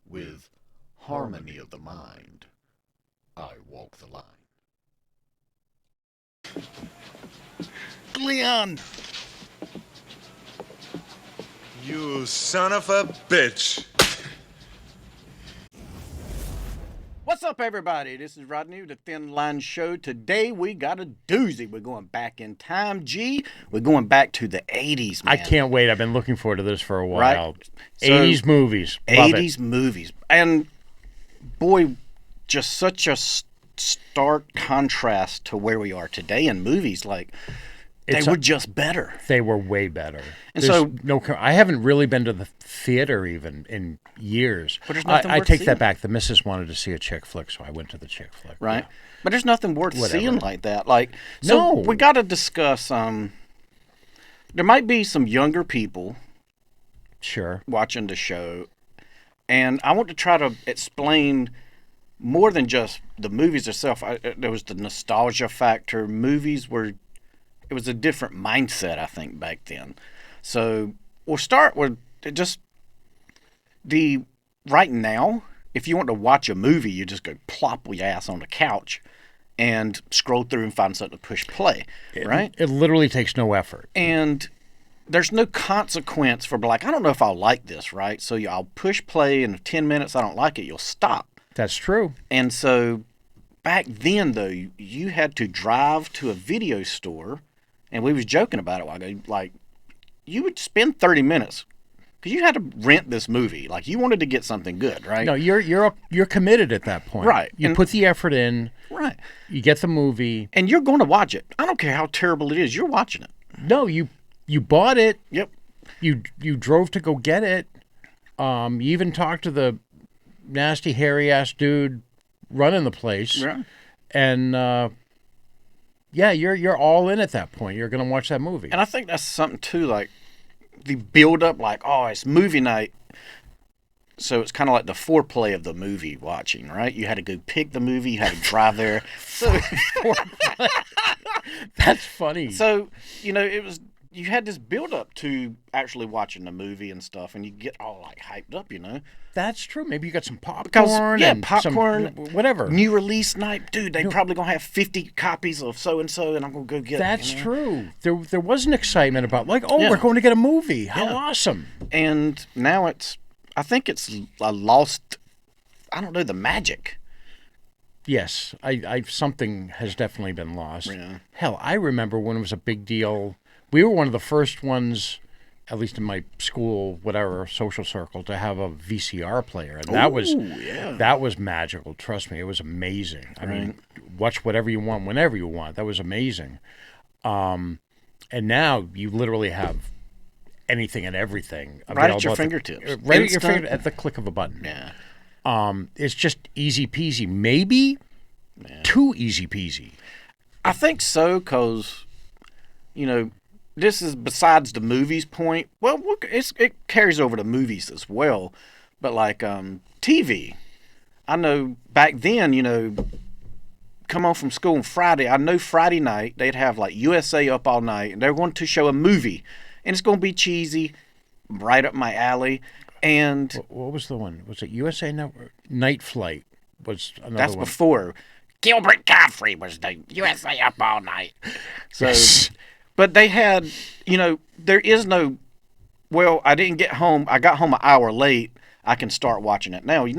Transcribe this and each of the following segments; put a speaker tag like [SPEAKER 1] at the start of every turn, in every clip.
[SPEAKER 1] with harmony of the mind, I walk the line.
[SPEAKER 2] Leon!
[SPEAKER 3] You son of a bitch!
[SPEAKER 2] What's up, everybody? This is Rodney with the Thin Line Show. Today we got a doozy. We're going back in time, G. We're going back to the 80s, man.
[SPEAKER 4] I can't wait. I've been looking forward to this for a while.
[SPEAKER 2] Right?
[SPEAKER 4] 80s movies. Love
[SPEAKER 2] 80s movies. And, boy, just such a stark contrast to where we are today in movies. Like, they were just better.
[SPEAKER 4] They were way better.
[SPEAKER 2] And so,
[SPEAKER 4] I haven't really been to the theater even in years.
[SPEAKER 2] But there's nothing
[SPEAKER 4] I
[SPEAKER 2] worth
[SPEAKER 4] take
[SPEAKER 2] seeing.
[SPEAKER 4] that back. The missus wanted to see a chick flick, so I went to the chick flick.
[SPEAKER 2] right?
[SPEAKER 4] Yeah.
[SPEAKER 2] But there's nothing worth
[SPEAKER 4] Whatever.
[SPEAKER 2] seeing like that. Like, so
[SPEAKER 4] No.
[SPEAKER 2] we got to discuss. There might be some younger people
[SPEAKER 4] Sure.
[SPEAKER 2] watching the show, and I want to try to explain more than just the movies itself. There was the nostalgia factor. Movies were, it was a different mindset, I think, back then. So we'll start with just the right now. If you want to watch a movie, you just go plop your ass on the couch and scroll through and find something to push play, right?
[SPEAKER 4] It literally takes no effort.
[SPEAKER 2] And there's no consequence for like, I don't know if I'll like this, right? So I'll push play, and in 10 minutes I don't like it, you'll stop.
[SPEAKER 4] That's true.
[SPEAKER 2] And so back then, though, you had to drive to a video store, and we was joking about it a while ago. Like, you would spend 30 minutes because you had to rent this movie. Like, you wanted to get something good, right?
[SPEAKER 4] No, you're committed at that point.
[SPEAKER 2] Right.
[SPEAKER 4] You
[SPEAKER 2] And-
[SPEAKER 4] put the effort in.
[SPEAKER 2] Right.
[SPEAKER 4] You get the movie.
[SPEAKER 2] And you're going to watch it. I don't care how terrible it is. You're watching it.
[SPEAKER 4] No, you bought it.
[SPEAKER 2] Yep.
[SPEAKER 4] You drove to go get it. You even talked to the nasty hairy ass dude running the place.
[SPEAKER 2] Right.
[SPEAKER 4] And yeah, you're all in at that point. You're going to watch that movie.
[SPEAKER 2] And I think that's something too, like the build up, like, oh, it's movie night. So it's kind of like the foreplay of the movie watching, right? You had to go pick the movie, you had to drive there. So,
[SPEAKER 4] That's funny.
[SPEAKER 2] so it was, you had this build up to actually watching the movie and stuff, and you get all like hyped up,
[SPEAKER 4] That's true. Maybe you got some popcorn.
[SPEAKER 2] Because, yeah,
[SPEAKER 4] and
[SPEAKER 2] popcorn,
[SPEAKER 4] some, whatever.
[SPEAKER 2] New release night, dude. They probably gonna have 50 copies of so and so, and I'm gonna go get
[SPEAKER 4] That's
[SPEAKER 2] it.
[SPEAKER 4] true. There was an excitement about like, oh,
[SPEAKER 2] Yeah.
[SPEAKER 4] we're going to get a movie. How
[SPEAKER 2] Yeah.
[SPEAKER 4] awesome.
[SPEAKER 2] And now I think it's a lost. I don't know, the magic.
[SPEAKER 4] Yes, I something has definitely been lost.
[SPEAKER 2] Yeah.
[SPEAKER 4] Hell, I remember when it was a big deal. We were one of the first ones, at least in my school, whatever social circle, to have a VCR player, and that was magical. Trust me, it was amazing. I mean, watch whatever you want, whenever you want. That was amazing. And now you literally have anything and everything
[SPEAKER 2] Right at your
[SPEAKER 4] available
[SPEAKER 2] fingertips.
[SPEAKER 4] right at your
[SPEAKER 2] Instant.
[SPEAKER 4] fingertips, at the click of a button.
[SPEAKER 2] Yeah.
[SPEAKER 4] It's just easy peasy. Maybe too easy peasy.
[SPEAKER 2] I think so, because, this is besides the movies point. Well, it carries over to movies as well. But like TV, I know back then, come home from school on Friday. I know Friday night they'd have like USA up all night, and they're going to show a movie, and it's going to be cheesy, right up my alley. And
[SPEAKER 4] What was the one? Was it USA Network? Night Flight was another
[SPEAKER 2] that's
[SPEAKER 4] one.
[SPEAKER 2] before Gilbert Godfrey was the USA up all night. So, but they had, there is no. Well, I didn't get home. I got home an hour late. I can start watching it now. You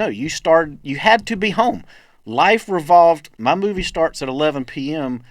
[SPEAKER 2] had to be home. Life revolved. My movie starts at 11 p.m.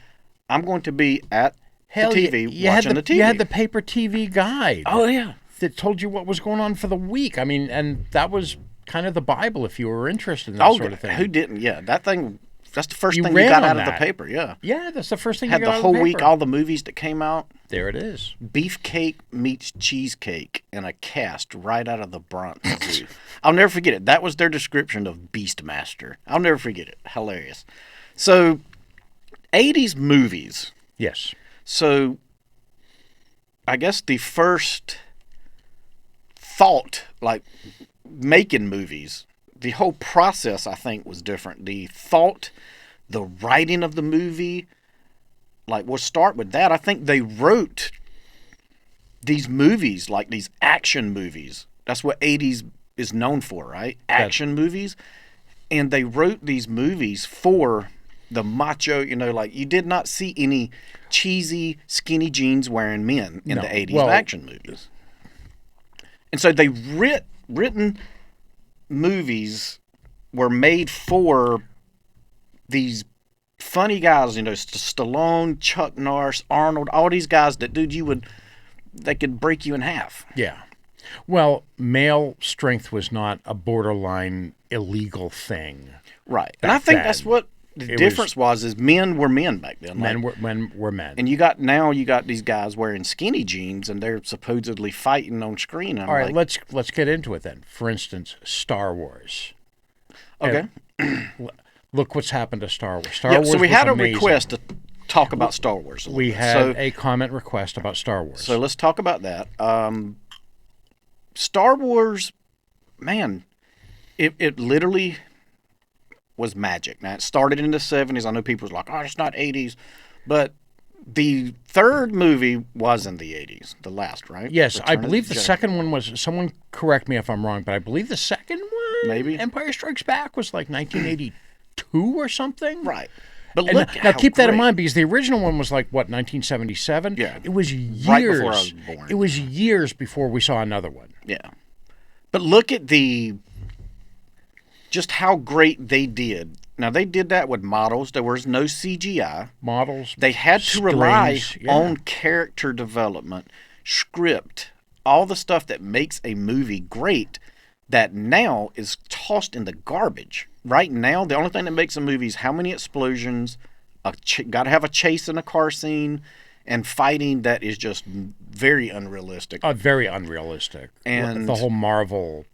[SPEAKER 2] I'm going to be at
[SPEAKER 4] Hell,
[SPEAKER 2] the TV
[SPEAKER 4] you had
[SPEAKER 2] watching the TV.
[SPEAKER 4] You had the paper TV guide.
[SPEAKER 2] Oh yeah.
[SPEAKER 4] That told you what was going on for the week. I mean, and that was kind of the Bible if you were interested in that sort of thing.
[SPEAKER 2] Who didn't? Yeah, that thing. That's the first
[SPEAKER 4] You
[SPEAKER 2] thing you
[SPEAKER 4] ran
[SPEAKER 2] got
[SPEAKER 4] on
[SPEAKER 2] out of the
[SPEAKER 4] that.
[SPEAKER 2] paper. Yeah.
[SPEAKER 4] Yeah, that's the first thing
[SPEAKER 2] Had
[SPEAKER 4] you got
[SPEAKER 2] the
[SPEAKER 4] out
[SPEAKER 2] whole
[SPEAKER 4] of the
[SPEAKER 2] week,
[SPEAKER 4] paper.
[SPEAKER 2] all the movies that came out.
[SPEAKER 4] There it is.
[SPEAKER 2] Beefcake meets cheesecake in a cast right out of the Bronx Zoo. I'll never forget it. That was their description of Beastmaster. I'll never forget it. Hilarious. So, 80s movies.
[SPEAKER 4] Yes.
[SPEAKER 2] So, I guess the first thought, like making movies, the whole process, I think, was different. The thought, the writing of the movie, like, we'll start with that. I think they wrote these movies, like these action movies. That's what 80s is known for, right? Action movies. And they wrote these movies for the macho, like you did not see any cheesy, skinny jeans wearing men in the 80s action movies. And so they written movies were made for these funny guys, Stallone, Chuck Norris, Arnold, all these guys that, dude, they could break you in half.
[SPEAKER 4] Yeah. Well, male strength was not a borderline illegal thing.
[SPEAKER 2] Right. And I think that's what the difference was is men were men back then.
[SPEAKER 4] Men were men.
[SPEAKER 2] And you got these guys wearing skinny jeans and they're supposedly fighting on screen.
[SPEAKER 4] All right, let's get into it then. For instance, Star Wars.
[SPEAKER 2] Okay.
[SPEAKER 4] Look what's happened to Star Wars.
[SPEAKER 2] So we had a request to talk about Star Wars.
[SPEAKER 4] We had a comment request about Star Wars.
[SPEAKER 2] So let's talk about that. Star Wars, man, it literally was magic. Now, it started in the 70s. I know people was like, oh, it's not 80s. But the third movie was in the 80s, the last, right?
[SPEAKER 4] Yes, I believe the second one was, someone correct me if I'm wrong, but I believe the second one,
[SPEAKER 2] maybe
[SPEAKER 4] Empire Strikes Back, was like 1982 or something.
[SPEAKER 2] Right. But
[SPEAKER 4] now keep that in mind because the original one was like, what, 1977?
[SPEAKER 2] Yeah.
[SPEAKER 4] It was years.
[SPEAKER 2] Right before I was born.
[SPEAKER 4] It was years before we saw another one.
[SPEAKER 2] Yeah. But look at just how great they did. Now, they did that with models. There was no CGI.
[SPEAKER 4] Models.
[SPEAKER 2] They had to rely on character development, script, all the stuff that makes a movie great that now is tossed in the garbage. Right now, the only thing that makes a movie is how many explosions, got to have a chase in a car scene, and fighting that is just very unrealistic.
[SPEAKER 4] Very unrealistic.
[SPEAKER 2] And
[SPEAKER 4] the whole Marvel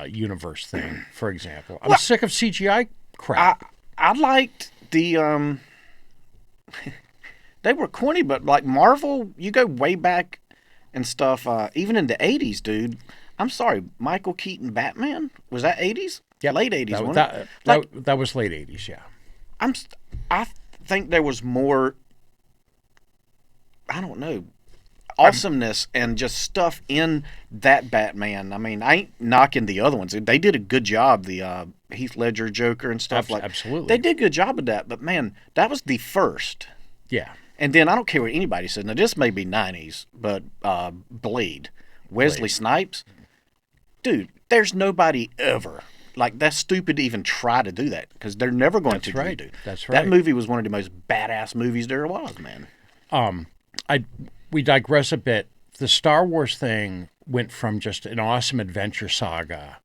[SPEAKER 4] universe thing, for example. I'm sick of CGI crap.
[SPEAKER 2] I liked the they were corny, but like Marvel, you go way back and stuff, even in the 80s, dude. I'm sorry, Michael Keaton Batman? Was that 80s?
[SPEAKER 4] Yeah,
[SPEAKER 2] late 80s, wasn't it?
[SPEAKER 4] That was late 80s, yeah.
[SPEAKER 2] I think there was more, I don't know, awesomeness and just stuff in that Batman. I mean, I ain't knocking the other ones. They did a good job, the Heath Ledger Joker and stuff
[SPEAKER 4] Absolutely.
[SPEAKER 2] They did a good job of that, but man, that was the first.
[SPEAKER 4] Yeah.
[SPEAKER 2] And then I don't care what anybody says. Now, this may be 90s, but Blade, Wesley Snipes, dude, there's nobody ever. Like, that's stupid to even try to do that because they're never going to redo.
[SPEAKER 4] That's right.
[SPEAKER 2] That movie was one of the most badass movies there was, man.
[SPEAKER 4] We digress a bit. The Star Wars thing went from just an awesome adventure saga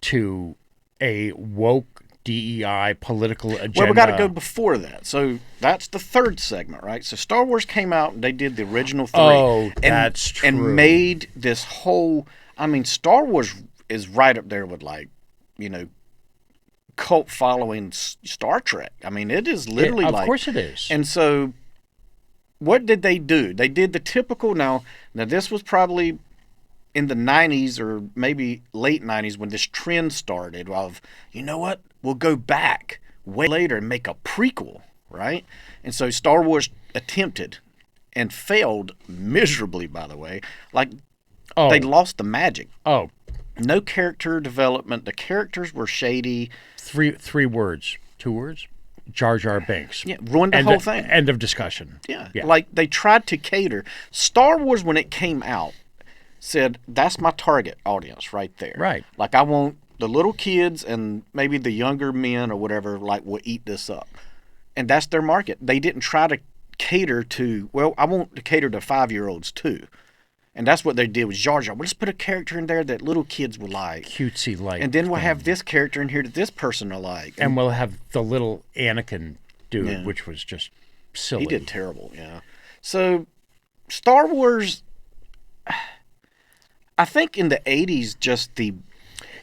[SPEAKER 4] to a woke DEI political agenda.
[SPEAKER 2] Well, we got to go before that. So that's the third segment, right? So Star Wars came out and they did the original three.
[SPEAKER 4] Oh, that's true.
[SPEAKER 2] And made this whole. I mean, Star Wars is right up there with cult following Star Trek. I mean, it is literally
[SPEAKER 4] of course it is.
[SPEAKER 2] And so, what did they do? They did the typical. Now this was probably in the 90s or maybe late 90s when this trend started of, you know what, we'll go back way later and make a prequel, right? And so Star Wars attempted and failed miserably, by the way. They lost the magic.
[SPEAKER 4] Oh.
[SPEAKER 2] No character development. The characters were shady.
[SPEAKER 4] Three words. 2 words? Jar Jar Binks.
[SPEAKER 2] Yeah, ruined the whole thing.
[SPEAKER 4] End of discussion.
[SPEAKER 2] Yeah. Like, they tried to cater. Star Wars, when it came out, said, that's my target audience right there.
[SPEAKER 4] Right.
[SPEAKER 2] Like, I want the little kids and maybe the younger men or whatever, will eat this up. And that's their market. They didn't try to cater to, I want to cater to 5-year-olds too. And that's what they did with Jar Jar. We'll just put a character in there that little kids will like.
[SPEAKER 4] Cutesy like.
[SPEAKER 2] And then we'll have this character in here that this person will like.
[SPEAKER 4] And we'll have the little Anakin dude, which was just silly.
[SPEAKER 2] He did terrible, yeah. So, Star Wars, I think in the 80s,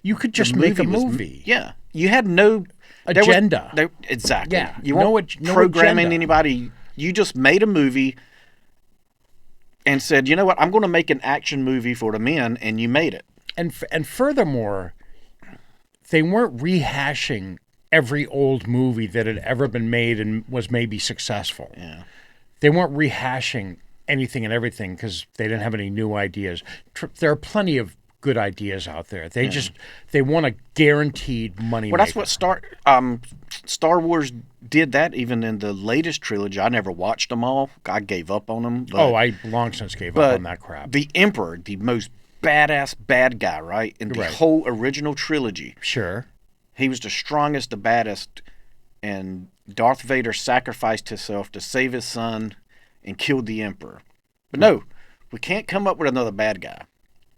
[SPEAKER 4] you could just make a movie.
[SPEAKER 2] Yeah. You had no
[SPEAKER 4] agenda.
[SPEAKER 2] Exactly.
[SPEAKER 4] Yeah.
[SPEAKER 2] You weren't programming anybody. You just made a movie and said, you know what, I'm going to make an action movie for the men, and you made it.
[SPEAKER 4] And furthermore, they weren't rehashing every old movie that had ever been made and was maybe successful.
[SPEAKER 2] Yeah.
[SPEAKER 4] They weren't rehashing anything and everything because they didn't have any new ideas. There are plenty of good ideas out there. They want a guaranteed money.
[SPEAKER 2] Well, that's what Star Wars did that even in the latest trilogy. I never watched them all. I gave up on them. But,
[SPEAKER 4] I long since gave up on that crap.
[SPEAKER 2] The Emperor, the most badass bad guy, right? In the whole original trilogy.
[SPEAKER 4] Sure.
[SPEAKER 2] He was the strongest, the baddest, and Darth Vader sacrificed himself to save his son and killed the Emperor. But no, we can't come up with another bad guy.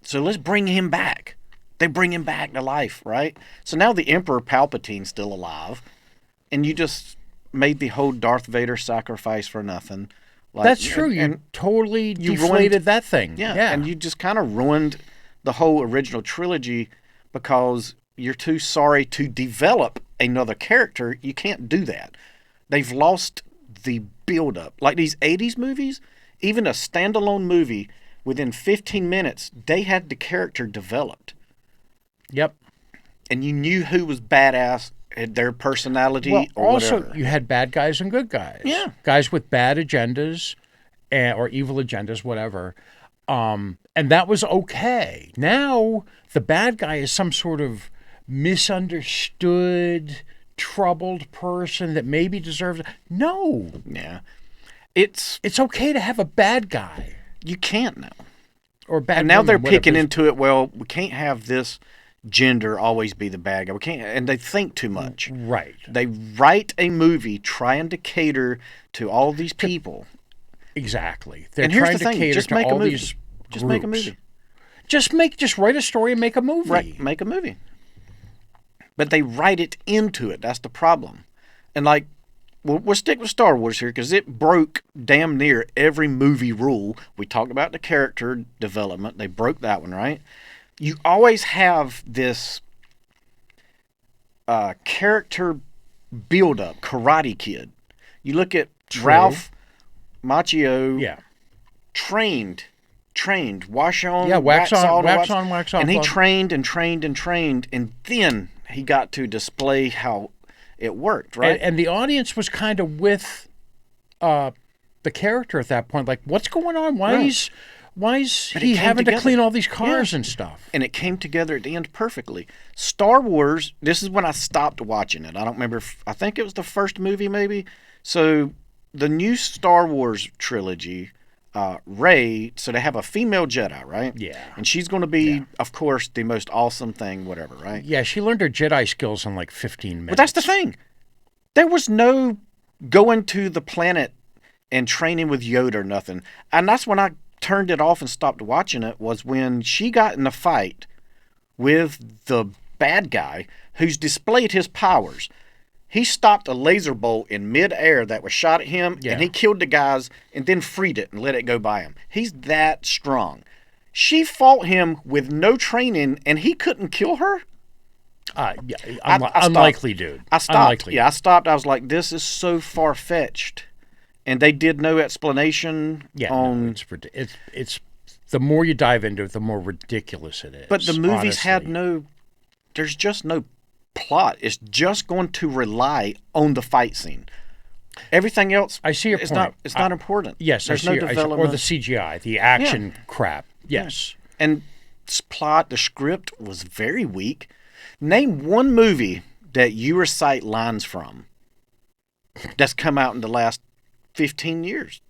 [SPEAKER 2] So let's bring him back. They bring him back to life, right? So now the Emperor Palpatine's still alive, and you just made the whole Darth Vader sacrifice for nothing. Like,
[SPEAKER 4] that's true. You totally deflated that thing.
[SPEAKER 2] Yeah, and you just kind of ruined the whole original trilogy because you're too sorry to develop another character. You can't do that. They've lost the build-up. Like these 80s movies, even a standalone movie, within 15 minutes, they had the character developed.
[SPEAKER 4] Yep.
[SPEAKER 2] And you knew who was badass, had their personality,
[SPEAKER 4] well,
[SPEAKER 2] or
[SPEAKER 4] also,
[SPEAKER 2] whatever.
[SPEAKER 4] you had bad guys and good guys.
[SPEAKER 2] Yeah.
[SPEAKER 4] Guys with bad agendas or evil agendas, whatever. And that was okay. Now, the bad guy is some sort of misunderstood, troubled person that maybe deserves. No.
[SPEAKER 2] Yeah. It's
[SPEAKER 4] okay to have a bad guy.
[SPEAKER 2] You can't now.
[SPEAKER 4] Or bad
[SPEAKER 2] and now
[SPEAKER 4] woman,
[SPEAKER 2] they're
[SPEAKER 4] whatever.
[SPEAKER 2] picking into it, well, we can't have this gender always be the bad guy. We can't, and they think too much.
[SPEAKER 4] Right.
[SPEAKER 2] They write a movie trying to cater to all these people.
[SPEAKER 4] Exactly. They're
[SPEAKER 2] and here's
[SPEAKER 4] trying
[SPEAKER 2] the thing,
[SPEAKER 4] to cater
[SPEAKER 2] just
[SPEAKER 4] to
[SPEAKER 2] make
[SPEAKER 4] all
[SPEAKER 2] a movie.
[SPEAKER 4] these
[SPEAKER 2] Just make a movie.
[SPEAKER 4] Just write a story and make a movie.
[SPEAKER 2] Right, make a movie. But they write it into it. That's the problem. And like, we'll stick with Star Wars here because it broke damn near every movie rule. We talked about the character development. They broke that one, right? You always have this character build-up, Karate Kid. You look at Ralph Macchio, trained, wax on,
[SPEAKER 4] wax on,
[SPEAKER 2] wax
[SPEAKER 4] wax off.
[SPEAKER 2] And he trained and trained and trained, and then he got to display how it worked, right?
[SPEAKER 4] And the audience was kind of with the character at that point. Like, what's going on? Why is he having to clean all these cars and stuff?
[SPEAKER 2] And it came together at the end perfectly. Star Wars, this is when I stopped watching it. I don't remember. I think it was the first movie, maybe. So the new Star Wars trilogy, Rey, so they have a female Jedi, right?
[SPEAKER 4] Yeah.
[SPEAKER 2] And she's going to be, of course, the most awesome thing, whatever, right?
[SPEAKER 4] Yeah, she learned her Jedi skills in like 15 minutes.
[SPEAKER 2] But that's the thing. There was no going to the planet and training with Yoda or nothing. And that's when I turned it off and stopped watching it, was when she got in a fight with the bad guy who's displayed his powers. He stopped a laser bolt in midair that was shot at him, and he killed the guys and then freed it and let it go by him. He's that strong. She fought him with no training, and he couldn't kill her?
[SPEAKER 4] Unlikely, dude.
[SPEAKER 2] I stopped.
[SPEAKER 4] Unlikely.
[SPEAKER 2] Yeah, I stopped. I was like, this is so far-fetched. And they did no explanation on...
[SPEAKER 4] it's the more you dive into it, the more ridiculous it is.
[SPEAKER 2] But the movies had no... There's just no plot. It's just going to rely on the fight scene. Everything else,
[SPEAKER 4] I see your point.
[SPEAKER 2] It's not important.
[SPEAKER 4] Yes,
[SPEAKER 2] there's
[SPEAKER 4] I see
[SPEAKER 2] no development.
[SPEAKER 4] or the CGI, the action crap. Yes,
[SPEAKER 2] and plot, the script was very weak. Name one movie that you recite lines from that's come out in the last 15 years.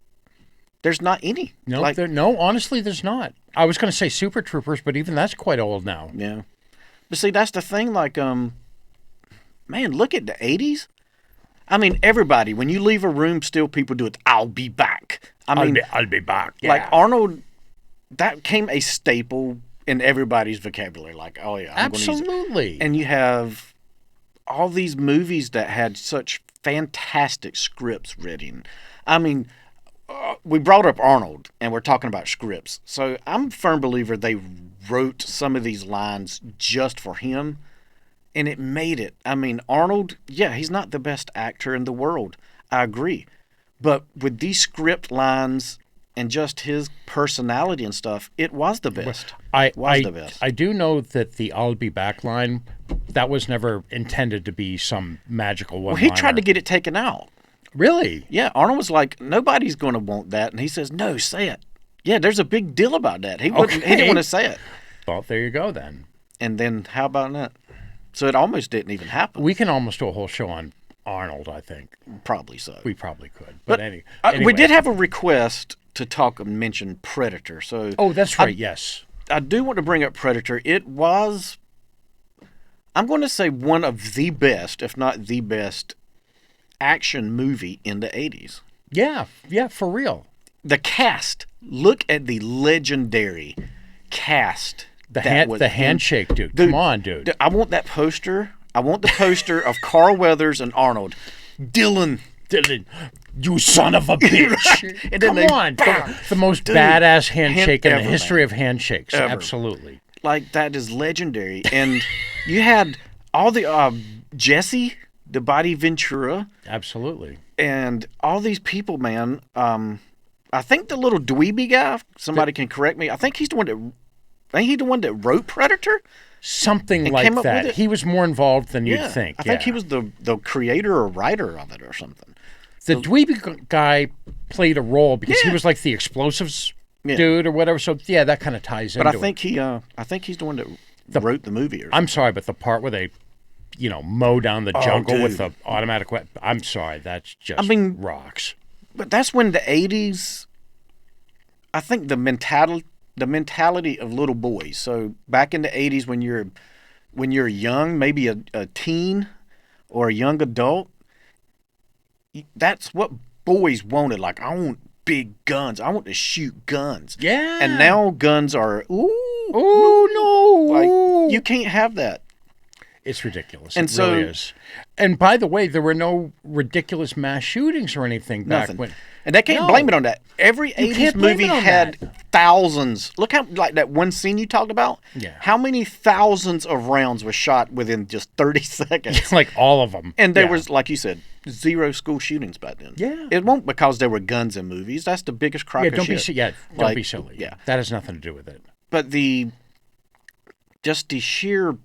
[SPEAKER 2] There's not any.
[SPEAKER 4] No, honestly, there's not. I was going to say Super Troopers, but even that's quite old now.
[SPEAKER 2] Yeah, but see, that's the thing. Like, man, look at the 80s. I mean, everybody, when you leave a room, still people do it. I'll be back.
[SPEAKER 4] I'll be back. Yeah.
[SPEAKER 2] Like Arnold, that became a staple in everybody's vocabulary. Like, oh yeah, I'm
[SPEAKER 4] absolutely.
[SPEAKER 2] And you have all these movies that had such fantastic scripts written. I mean, we brought up Arnold, and we're talking about scripts. So I'm a firm believer they wrote some of these lines just for him. And it made it. I mean, Arnold, he's not the best actor in the world. I agree. But with these script lines and just his personality and stuff, it was the best.
[SPEAKER 4] I do know that the I'll be back line, that was never intended to be some magical one.
[SPEAKER 2] Well, he tried to get it taken out.
[SPEAKER 4] Really?
[SPEAKER 2] Yeah, Arnold was like, nobody's going to want that. And he says, no, say it. Yeah, there's a big deal about that. He didn't want to say it.
[SPEAKER 4] Well, there you go then.
[SPEAKER 2] And then how about that? So it almost didn't even happen.
[SPEAKER 4] We can almost do a whole show on Arnold, I think.
[SPEAKER 2] Probably so.
[SPEAKER 4] We probably could. But
[SPEAKER 2] we
[SPEAKER 4] anyway.
[SPEAKER 2] did have a request to talk and mention Predator. So
[SPEAKER 4] Oh, that's right. Yes.
[SPEAKER 2] I do want to bring up Predator. It was, I'm going to say, one of the best, if not the best, action movie in the 80s.
[SPEAKER 4] Yeah. Yeah, for real.
[SPEAKER 2] The cast. Look at the legendary cast.
[SPEAKER 4] The
[SPEAKER 2] that was in-
[SPEAKER 4] handshake, dude. Come on, dude.
[SPEAKER 2] I want that poster. I want the poster of Carl Weathers and Arnold. Dylan.
[SPEAKER 4] Dylan, you son of a bitch.
[SPEAKER 2] And then
[SPEAKER 4] Come
[SPEAKER 2] they-
[SPEAKER 4] on.
[SPEAKER 2] bam.
[SPEAKER 4] The most
[SPEAKER 2] Dude,
[SPEAKER 4] badass handshake in the
[SPEAKER 2] ever,
[SPEAKER 4] history
[SPEAKER 2] man.
[SPEAKER 4] of handshakes.
[SPEAKER 2] Ever.
[SPEAKER 4] Absolutely.
[SPEAKER 2] Like, that is legendary. And you had all the Jesse, the Body Ventura,
[SPEAKER 4] Absolutely.
[SPEAKER 2] and all these people, man. I think the little dweeby guy, somebody can correct me. I think he's the one that wrote Predator.
[SPEAKER 4] Something
[SPEAKER 2] And
[SPEAKER 4] like
[SPEAKER 2] came up with
[SPEAKER 4] that.
[SPEAKER 2] it?
[SPEAKER 4] He was more involved than you'd think.
[SPEAKER 2] I think he was the creator or writer of it or something.
[SPEAKER 4] The dweeby guy played a role because he
[SPEAKER 2] Yeah.
[SPEAKER 4] was like the explosives
[SPEAKER 2] Yeah.
[SPEAKER 4] dude or whatever. So yeah, that kind of ties
[SPEAKER 2] But
[SPEAKER 4] into
[SPEAKER 2] I think I think he's the one that wrote the movie. Or
[SPEAKER 4] I'm sorry, but the part where they, mow down the jungle with the
[SPEAKER 2] dude.
[SPEAKER 4] automatic weapon. I'm sorry, that's just
[SPEAKER 2] mean-
[SPEAKER 4] rocks.
[SPEAKER 2] But that's when the 80s, I think the mentality of little boys. So back in the 80s when you're young, maybe a teen or a young adult, that's what boys wanted. Like, I want big guns. I want to shoot guns.
[SPEAKER 4] Yeah.
[SPEAKER 2] And now guns are,
[SPEAKER 4] Oh no!
[SPEAKER 2] like, you can't have that.
[SPEAKER 4] It's ridiculous.
[SPEAKER 2] And
[SPEAKER 4] It
[SPEAKER 2] so-
[SPEAKER 4] really is. And by the way, there were no ridiculous mass shootings or anything back
[SPEAKER 2] Nothing.
[SPEAKER 4] when.
[SPEAKER 2] And they can't
[SPEAKER 4] No.
[SPEAKER 2] blame it on that. Every 80s
[SPEAKER 4] can't blame
[SPEAKER 2] movie
[SPEAKER 4] it on
[SPEAKER 2] had
[SPEAKER 4] that.
[SPEAKER 2] thousands. Look how, like that one scene you talked about.
[SPEAKER 4] Yeah.
[SPEAKER 2] How many thousands of rounds were shot within just 30 seconds?
[SPEAKER 4] Like all of them.
[SPEAKER 2] And there
[SPEAKER 4] Yeah.
[SPEAKER 2] was, like you said, 0 school shootings back then.
[SPEAKER 4] Yeah.
[SPEAKER 2] It won't because there were guns in movies. That's the biggest crock
[SPEAKER 4] Yeah,
[SPEAKER 2] of
[SPEAKER 4] don't be
[SPEAKER 2] shit.
[SPEAKER 4] don't
[SPEAKER 2] Like,
[SPEAKER 4] be silly.
[SPEAKER 2] yeah.
[SPEAKER 4] That has nothing to do with it.
[SPEAKER 2] But the sheer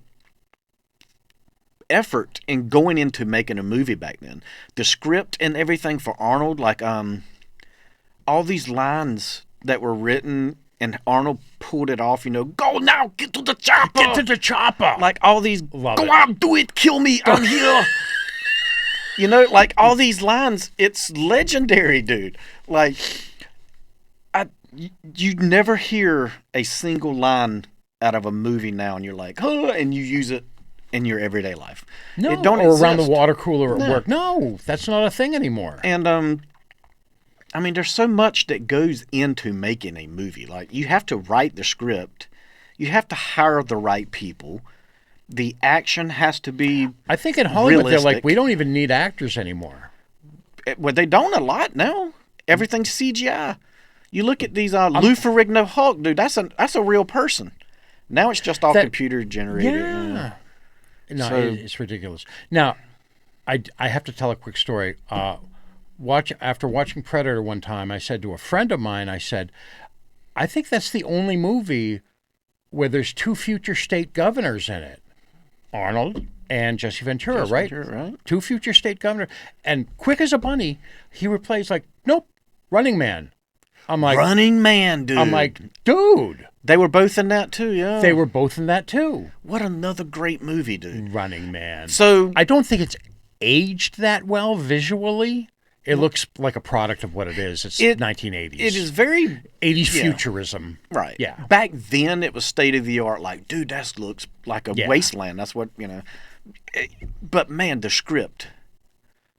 [SPEAKER 2] effort in going into making a movie back then, the script and everything for Arnold, like all these lines that were written and Arnold pulled it off, go now, get to the chopper.
[SPEAKER 4] Get to the chopper.
[SPEAKER 2] Like all these,
[SPEAKER 4] Love
[SPEAKER 2] go
[SPEAKER 4] it.
[SPEAKER 2] out, do it, kill me, I'm here. Like all these lines, it's legendary, dude. Like, you never hear a single line out of a movie now, and you're like, huh, and you use it in your everyday life.
[SPEAKER 4] no,
[SPEAKER 2] it don't
[SPEAKER 4] or around the
[SPEAKER 2] exist.
[SPEAKER 4] water cooler at
[SPEAKER 2] No.
[SPEAKER 4] work. No, that's not a thing anymore.
[SPEAKER 2] And I mean, there's so much that goes into making a movie. Like, you have to write the script, you have to hire the right people, the action has to be.
[SPEAKER 4] I think in Hollywood they're like,
[SPEAKER 2] realistic.
[SPEAKER 4] we don't even need actors anymore.
[SPEAKER 2] Well, they don't a lot now. Everything's CGI. You look at these Lou Ferrigno Hulk, dude. That's a real person. Now it's just all
[SPEAKER 4] That-
[SPEAKER 2] computer generated.
[SPEAKER 4] Yeah. No,
[SPEAKER 2] So-
[SPEAKER 4] it's ridiculous. Now, I have to tell a quick story. After watching Predator one time, I said to a friend of mine, I said, I think that's the only movie where there's two future state governors in it, Arnold and Jesse Ventura,
[SPEAKER 2] Jesse
[SPEAKER 4] right?
[SPEAKER 2] Ventura, right.
[SPEAKER 4] Two future state governors, and quick as a bunny, he replays like, nope, Running Man. I'm like,
[SPEAKER 2] Running Man, dude.
[SPEAKER 4] I'm like, dude,
[SPEAKER 2] they were both in that too. Yeah,
[SPEAKER 4] they were both in that too.
[SPEAKER 2] What another great movie, dude.
[SPEAKER 4] Running Man.
[SPEAKER 2] So
[SPEAKER 4] I don't think it's aged that well visually. It looks like a product of what it is. It's 1980s.
[SPEAKER 2] it is very
[SPEAKER 4] 80s
[SPEAKER 2] yeah.
[SPEAKER 4] futurism.
[SPEAKER 2] right.
[SPEAKER 4] Yeah.
[SPEAKER 2] Back then, it was state of the art. Like, dude, that looks like a
[SPEAKER 4] Yeah.
[SPEAKER 2] wasteland. That's what But man, the script,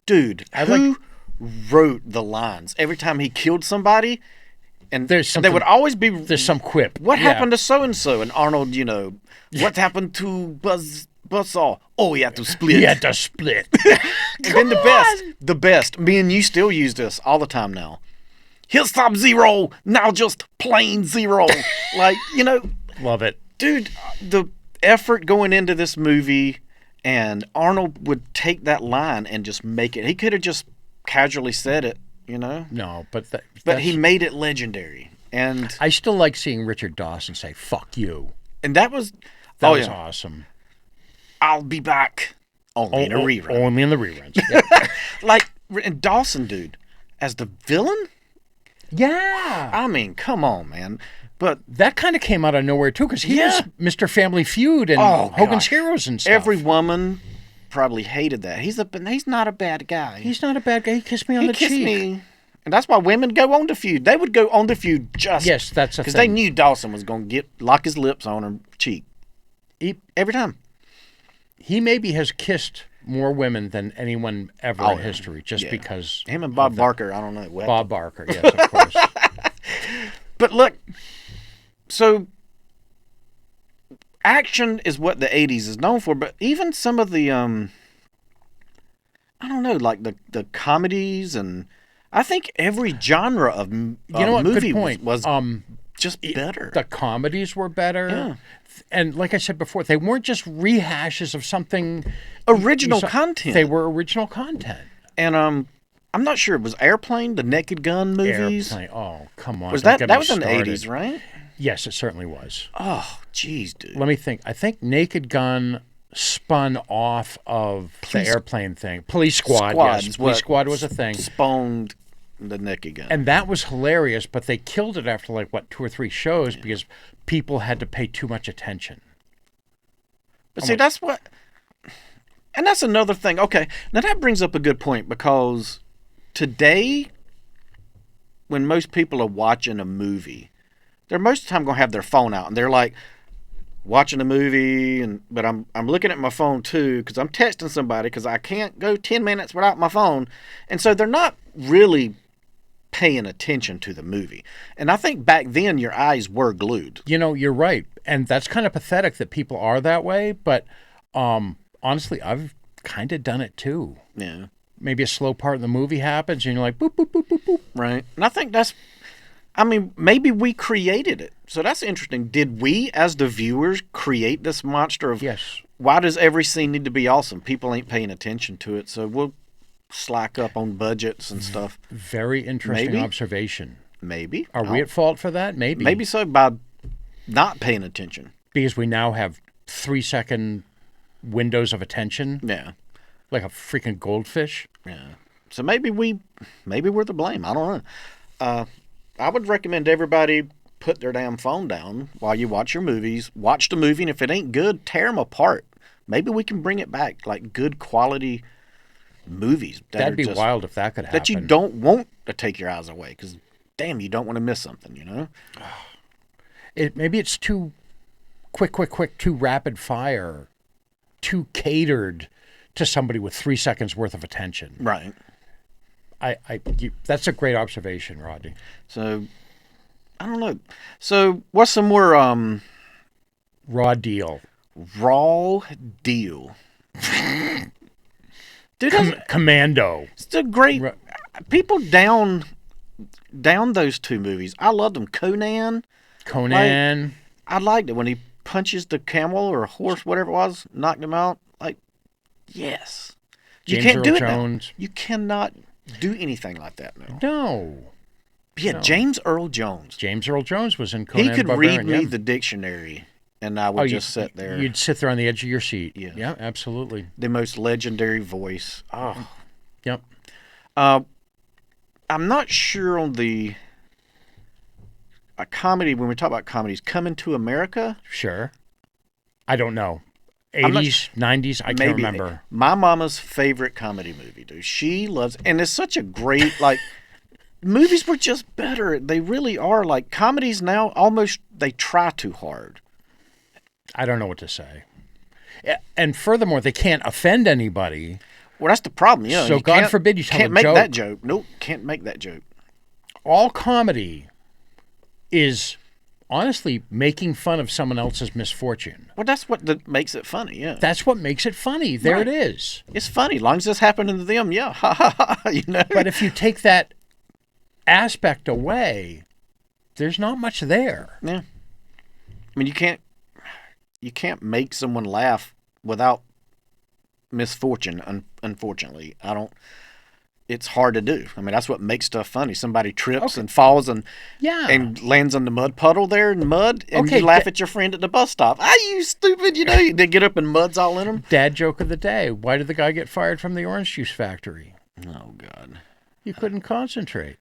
[SPEAKER 2] dude.
[SPEAKER 4] I
[SPEAKER 2] Who wrote the lines every time he killed somebody? And
[SPEAKER 4] There's
[SPEAKER 2] and there would
[SPEAKER 4] something-
[SPEAKER 2] always be
[SPEAKER 4] There's some quip.
[SPEAKER 2] what
[SPEAKER 4] Yeah.
[SPEAKER 2] happened to so and so, and Arnold, what happened to Buzzsaw? Oh, he had to split.
[SPEAKER 4] He had to split.
[SPEAKER 2] And then the best. Me and you still use this all the time now. Here's Sub-Zero, now just plain zero. Like,
[SPEAKER 4] Love it.
[SPEAKER 2] dude, the effort going into this movie, and Arnold would take that line and just make it. He could have just casually said it,
[SPEAKER 4] No, but
[SPEAKER 2] but he made it legendary. And
[SPEAKER 4] I still like seeing Richard Dawson say "fuck you."
[SPEAKER 2] that was,
[SPEAKER 4] That
[SPEAKER 2] oh
[SPEAKER 4] was
[SPEAKER 2] yeah,
[SPEAKER 4] awesome.
[SPEAKER 2] I'll be back. Only in a rerun.
[SPEAKER 4] Only in the reruns. Yeah.
[SPEAKER 2] Like, and Dawson, dude, as the villain?
[SPEAKER 4] Yeah.
[SPEAKER 2] I mean, come on, man. But
[SPEAKER 4] That kind of came out of nowhere too, because he was Mr. Family Feud and
[SPEAKER 2] Oh,
[SPEAKER 4] Hogan's
[SPEAKER 2] gosh.
[SPEAKER 4] Heroes and stuff.
[SPEAKER 2] every woman probably hated that. He's not a bad guy.
[SPEAKER 4] He's not a bad guy. He kissed me on
[SPEAKER 2] He
[SPEAKER 4] the
[SPEAKER 2] kissed
[SPEAKER 4] cheek.
[SPEAKER 2] me. And that's why women go on to Feud. They would go on to Feud just
[SPEAKER 4] Yes, that's a
[SPEAKER 2] because they
[SPEAKER 4] thing.
[SPEAKER 2] knew Dawson was going to lock his lips on her cheek every time.
[SPEAKER 4] He maybe has kissed more women than anyone ever in history, just
[SPEAKER 2] Yeah.
[SPEAKER 4] because
[SPEAKER 2] Him and Bob Barker, I don't know. We'll have
[SPEAKER 4] Bob Barker. Yes, of course.
[SPEAKER 2] But look, so action is what the 80s is known for, but even some of the I don't know, like the comedies, and I think every genre of
[SPEAKER 4] You know what?
[SPEAKER 2] movie
[SPEAKER 4] Good point.
[SPEAKER 2] was just better.
[SPEAKER 4] The comedies were better.
[SPEAKER 2] Yeah.
[SPEAKER 4] And like I said before, they weren't just rehashes of something
[SPEAKER 2] Original
[SPEAKER 4] you saw-
[SPEAKER 2] content.
[SPEAKER 4] They were original content.
[SPEAKER 2] And I'm not sure, it was Airplane, the Naked Gun movies?
[SPEAKER 4] Airplane. Oh, come on.
[SPEAKER 2] Was
[SPEAKER 4] don't
[SPEAKER 2] that
[SPEAKER 4] get me
[SPEAKER 2] was in the
[SPEAKER 4] started.
[SPEAKER 2] 80s, right?
[SPEAKER 4] Yes, it certainly was.
[SPEAKER 2] Oh, jeez, dude.
[SPEAKER 4] Let me think. I think Naked Gun spun off of the airplane thing. Police Squad.
[SPEAKER 2] Squad
[SPEAKER 4] Yes,
[SPEAKER 2] is
[SPEAKER 4] Police
[SPEAKER 2] what
[SPEAKER 4] Squad was a thing.
[SPEAKER 2] Spawned the Naked Gun.
[SPEAKER 4] And that was hilarious, but they killed it after like, what, 2 or 3 shows because people had to pay too much attention.
[SPEAKER 2] But see, that's what, and that's another thing. Okay, now that brings up a good point, because today, when most people are watching a movie, they're most of the time going to have their phone out, and they're like watching a movie, but I'm looking at my phone too, because I'm texting somebody, because I can't go 10 minutes without my phone, and so they're not really paying attention to the movie. And I think back then your eyes were glued.
[SPEAKER 4] You know, you're right. And that's kind of pathetic that people are that way. But honestly, I've kind of done it too.
[SPEAKER 2] Yeah.
[SPEAKER 4] Maybe a slow part in the movie happens and you're like, boop, boop, boop, boop, boop.
[SPEAKER 2] Right. And I think maybe we created it. So that's interesting. Did we, as the viewers, create this monster of,
[SPEAKER 4] Yes.
[SPEAKER 2] why does every scene need to be awesome? People ain't paying attention to it. So we'll slack up on budgets and stuff.
[SPEAKER 4] Very interesting
[SPEAKER 2] Maybe.
[SPEAKER 4] observation.
[SPEAKER 2] Maybe.
[SPEAKER 4] Are we at fault for that? Maybe.
[SPEAKER 2] Maybe so, by not paying attention.
[SPEAKER 4] Because we now have 3-second windows of attention,
[SPEAKER 2] Yeah.
[SPEAKER 4] like a freaking goldfish.
[SPEAKER 2] Yeah. So maybe we're the blame. I don't know. I would recommend everybody put their damn phone down while you watch your movies. Watch the movie, and if it ain't good, tear them apart. Maybe we can bring it back, like good quality movies.
[SPEAKER 4] That'd be
[SPEAKER 2] just,
[SPEAKER 4] wild if that could happen.
[SPEAKER 2] that you don't want to take your eyes away, because damn, you don't want to miss something, you know?
[SPEAKER 4] Maybe it's too quick, too rapid fire, too catered to somebody with 3 seconds worth of attention.
[SPEAKER 2] Right.
[SPEAKER 4] That's a great observation, Rodney.
[SPEAKER 2] So, I don't know. So, what's some more
[SPEAKER 4] Raw deal.
[SPEAKER 2] raw deal? Dude, that's,
[SPEAKER 4] Commando.
[SPEAKER 2] it's a great...
[SPEAKER 4] Ra-
[SPEAKER 2] People down those two movies. I loved them. Conan.
[SPEAKER 4] Conan.
[SPEAKER 2] I liked it when he punches the camel or horse, whatever it was, knocked him out. Like, yes. You
[SPEAKER 4] James
[SPEAKER 2] can't
[SPEAKER 4] Earl
[SPEAKER 2] do it
[SPEAKER 4] Jones.
[SPEAKER 2] now. You cannot do anything like that now.
[SPEAKER 4] No.
[SPEAKER 2] Yeah, James Earl Jones.
[SPEAKER 4] James Earl Jones was in Conan
[SPEAKER 2] He could
[SPEAKER 4] the
[SPEAKER 2] read
[SPEAKER 4] Barbarian,
[SPEAKER 2] me
[SPEAKER 4] yeah.
[SPEAKER 2] the dictionary, and I would just sit there.
[SPEAKER 4] You'd sit there on the edge of your seat.
[SPEAKER 2] Yes.
[SPEAKER 4] Yeah, absolutely.
[SPEAKER 2] The most legendary voice. Oh.
[SPEAKER 4] Yep.
[SPEAKER 2] I'm not sure on a comedy, when we talk about comedies, Coming to America.
[SPEAKER 4] Sure. I don't know.
[SPEAKER 2] I'm not
[SPEAKER 4] 80s, 90s, I can't remember.
[SPEAKER 2] My mama's favorite comedy movie, dude. She loves, and it's such a great, like, movies were just better. They really are. Like, comedies now, almost, they try too hard.
[SPEAKER 4] I don't know what to say. And furthermore, they can't offend anybody.
[SPEAKER 2] Well, that's the problem. Yeah.
[SPEAKER 4] So
[SPEAKER 2] you
[SPEAKER 4] God
[SPEAKER 2] can't-
[SPEAKER 4] forbid you tell
[SPEAKER 2] can't
[SPEAKER 4] a
[SPEAKER 2] make
[SPEAKER 4] joke.
[SPEAKER 2] that joke. Nope, can't make that joke.
[SPEAKER 4] All comedy is honestly making fun of someone else's misfortune.
[SPEAKER 2] Well, that's what makes it funny. Yeah.
[SPEAKER 4] That's what makes it funny. There
[SPEAKER 2] Right.
[SPEAKER 4] it is.
[SPEAKER 2] It's funny. As long as it's happening to them, yeah. Ha ha ha. You know?
[SPEAKER 4] But if you take that aspect away, there's not much there.
[SPEAKER 2] Yeah. I mean, you can't make someone laugh without misfortune. Unfortunately, it's hard to do. I mean, that's what makes stuff funny. Somebody trips and falls and lands on the mud puddle there in the mud, and
[SPEAKER 4] Okay,
[SPEAKER 2] you laugh at your friend at the bus stop. Ah, you stupid! You know, they get up and mud's all in them.
[SPEAKER 4] Dad joke of the day. Why did the guy get fired from the orange juice factory?
[SPEAKER 2] Oh God.
[SPEAKER 4] You couldn't concentrate.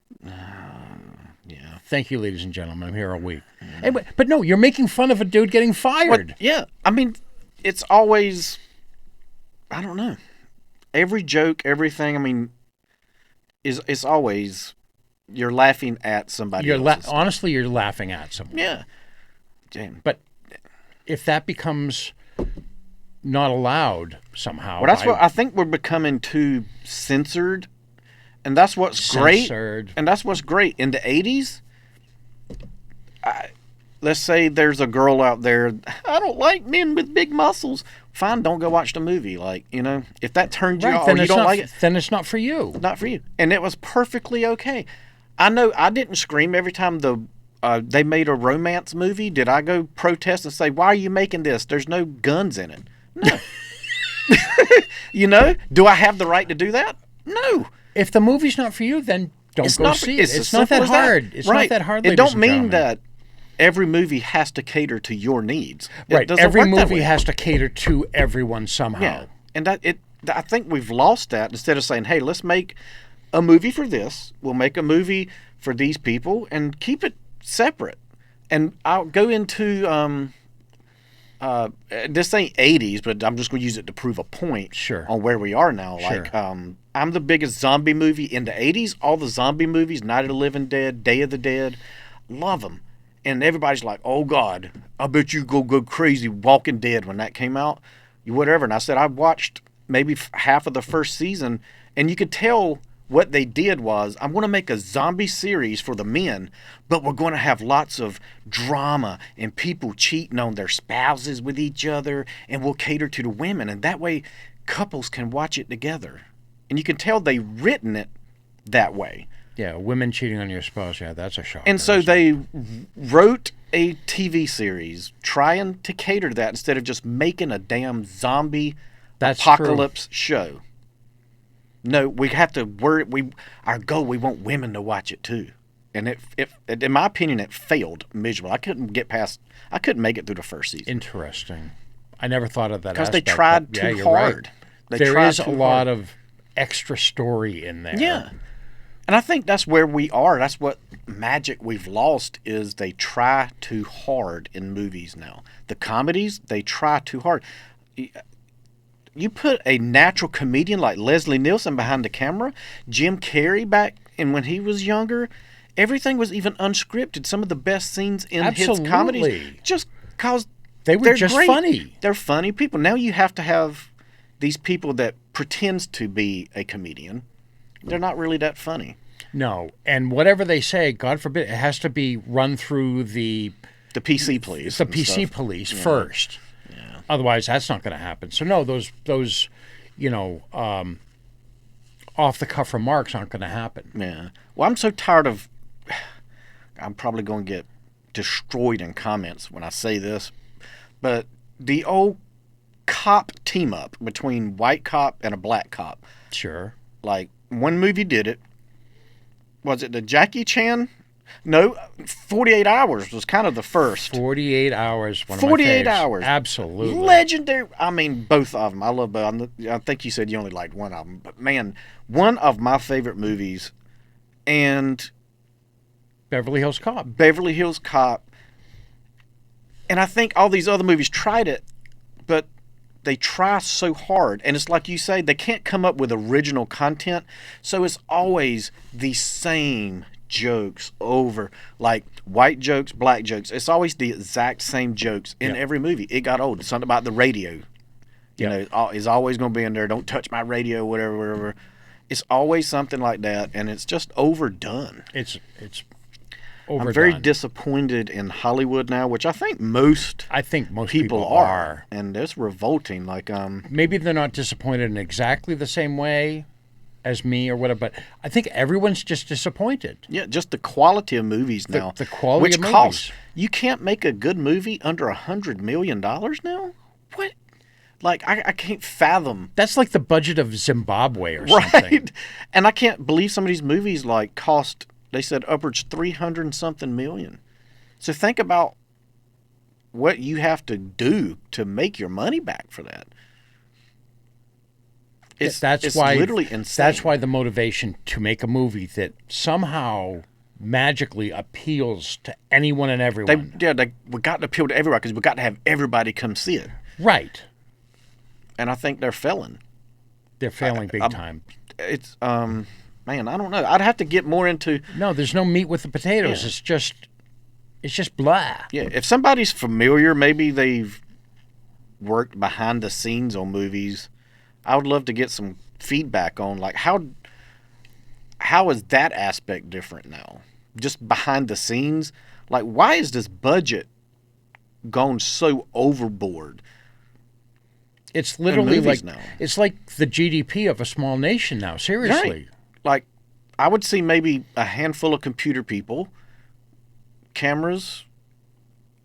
[SPEAKER 2] Yeah.
[SPEAKER 4] Thank you, ladies and gentlemen. I'm here all week. Anyway, but no, you're making fun of a dude getting fired.
[SPEAKER 2] Yeah, I mean, it's always, I don't know. Every joke, everything, I mean, is always, you're laughing at somebody else's.
[SPEAKER 4] Honestly, you're laughing at someone.
[SPEAKER 2] Yeah. Damn.
[SPEAKER 4] But if that becomes not allowed somehow.
[SPEAKER 2] Well, that's what I think we're becoming too censored, and that's what's great. And that's what's great in the '80s. Let's say there's a girl out there. I don't like men with big muscles. Fine, don't go watch the movie. Like, you know, if that turns you off, or you don't like it,
[SPEAKER 4] then it's not for you.
[SPEAKER 2] Not for you. And it was perfectly okay. I know I didn't scream every time they made a romance movie. Did I go protest and say, "Why are you making this? There's no guns in it"? No. You know, do I have the right to do that? No.
[SPEAKER 4] If the movie's not for you, then don't go see it. It's not that hard. It's not that hard.
[SPEAKER 2] It don't mean that every movie has to cater to your needs.
[SPEAKER 4] Right. Every movie has to cater to everyone somehow.
[SPEAKER 2] Yeah. And I think we've lost that. Instead of saying, "Hey, let's make a movie for this. We'll make a movie for these people and keep it separate." And I'll go into this ain't '80s, but I'm just going to use it to prove a point.
[SPEAKER 4] Sure.
[SPEAKER 2] On where we are now.
[SPEAKER 4] Sure.
[SPEAKER 2] Like, I'm the biggest zombie movie in the '80s. All the zombie movies, Night of the Living Dead, Day of the Dead, love them. And everybody's like, "Oh God, I bet you go crazy Walking Dead when that came out." Whatever. And I said, I watched maybe half of the first season, and you could tell what they did was, I'm going to make a zombie series for the men, but we're going to have lots of drama and people cheating on their spouses with each other, and we'll cater to the women. And that way, couples can watch it together. And you can tell they written it that way.
[SPEAKER 4] Yeah, women cheating on your spouse, yeah, that's a shocker.
[SPEAKER 2] And so they wrote a TV series trying to cater to that instead of just making a damn zombie apocalypse show. No, we have to worry. Our goal, we want women to watch it too. And it in my opinion, it failed miserably. I couldn't make it through the first season.
[SPEAKER 4] Interesting. I never thought of that
[SPEAKER 2] because they tried too hard.
[SPEAKER 4] Right. There is a lot of extra story in there.
[SPEAKER 2] Yeah. And I think that's where we are. That's what magic we've lost is they try too hard in movies now. The comedies, they try too hard. You put a natural comedian like Leslie Nielsen behind the camera, Jim Carrey back in when he was younger, everything was even unscripted. Some of the best scenes in his comedies just because
[SPEAKER 4] they're just
[SPEAKER 2] great.
[SPEAKER 4] Funny.
[SPEAKER 2] They're funny people. Now you have to have these people that pretends to be a comedian. They're not really that funny.
[SPEAKER 4] No, and whatever they say, God forbid, it has to be run through the
[SPEAKER 2] PC police.
[SPEAKER 4] The PC police first. Yeah. Otherwise, that's not going to happen. So no, those off the cuff remarks aren't going to happen.
[SPEAKER 2] Yeah. Well, I'm so tired of. I'm probably going to get destroyed in comments when I say this, but the old cop team up between white cop and a black cop.
[SPEAKER 4] Sure.
[SPEAKER 2] Like, one movie did it. Was it the Jackie Chan? No, 48 Hours was kind of the first.
[SPEAKER 4] 48 Hours.
[SPEAKER 2] 48 Hours.
[SPEAKER 4] Absolutely.
[SPEAKER 2] Legendary. I mean, both of them. I love both. I think you said you only liked one of them. But, man, one of my favorite movies. And
[SPEAKER 4] Beverly Hills Cop.
[SPEAKER 2] Beverly Hills Cop. And I think all these other movies tried it, but they try so hard, and it's like you say, they can't come up with original content, so it's always the same jokes over, like white jokes, black jokes. It's always the exact same jokes in every movie. It got old. Something about the radio, you know, is always going to be in there. Don't touch my radio, whatever. It's always something like that, and it's just overdone.
[SPEAKER 4] It's overdone.
[SPEAKER 2] I'm very disappointed in Hollywood now, which I think most people are, and it's revolting. Like,
[SPEAKER 4] maybe they're not disappointed in exactly the same way as me or whatever, but I think everyone's just disappointed.
[SPEAKER 2] Yeah, just the quality of movies now.
[SPEAKER 4] The quality of movies.
[SPEAKER 2] Costs. You can't make a good movie under $100 million now? What? Like, I can't fathom.
[SPEAKER 4] That's like the budget of Zimbabwe or something.
[SPEAKER 2] Right? And I can't believe some of these movies, like, cost, they said, upwards 300-something million. So think about what you have to do to make your money back for that. It's literally insane.
[SPEAKER 4] That's why the motivation to make a movie that somehow magically appeals to anyone and everyone.
[SPEAKER 2] We got to appeal to everybody because we got to have everybody come see it.
[SPEAKER 4] Right.
[SPEAKER 2] And I think they're failing.
[SPEAKER 4] They're failing big time.
[SPEAKER 2] It's man, I don't know. I'd have to get more into.
[SPEAKER 4] No, there's no meat with the potatoes.
[SPEAKER 2] Yeah.
[SPEAKER 4] It's just blah.
[SPEAKER 2] Yeah, if somebody's familiar, maybe they've worked behind the scenes on movies. I would love to get some feedback on like how is that aspect different now? Just behind the scenes, like why is this budget gone so overboard?
[SPEAKER 4] It's literally like
[SPEAKER 2] now.
[SPEAKER 4] It's like the GDP of a small nation now. Seriously.
[SPEAKER 2] Right. Like I would see maybe a handful of computer people, cameras.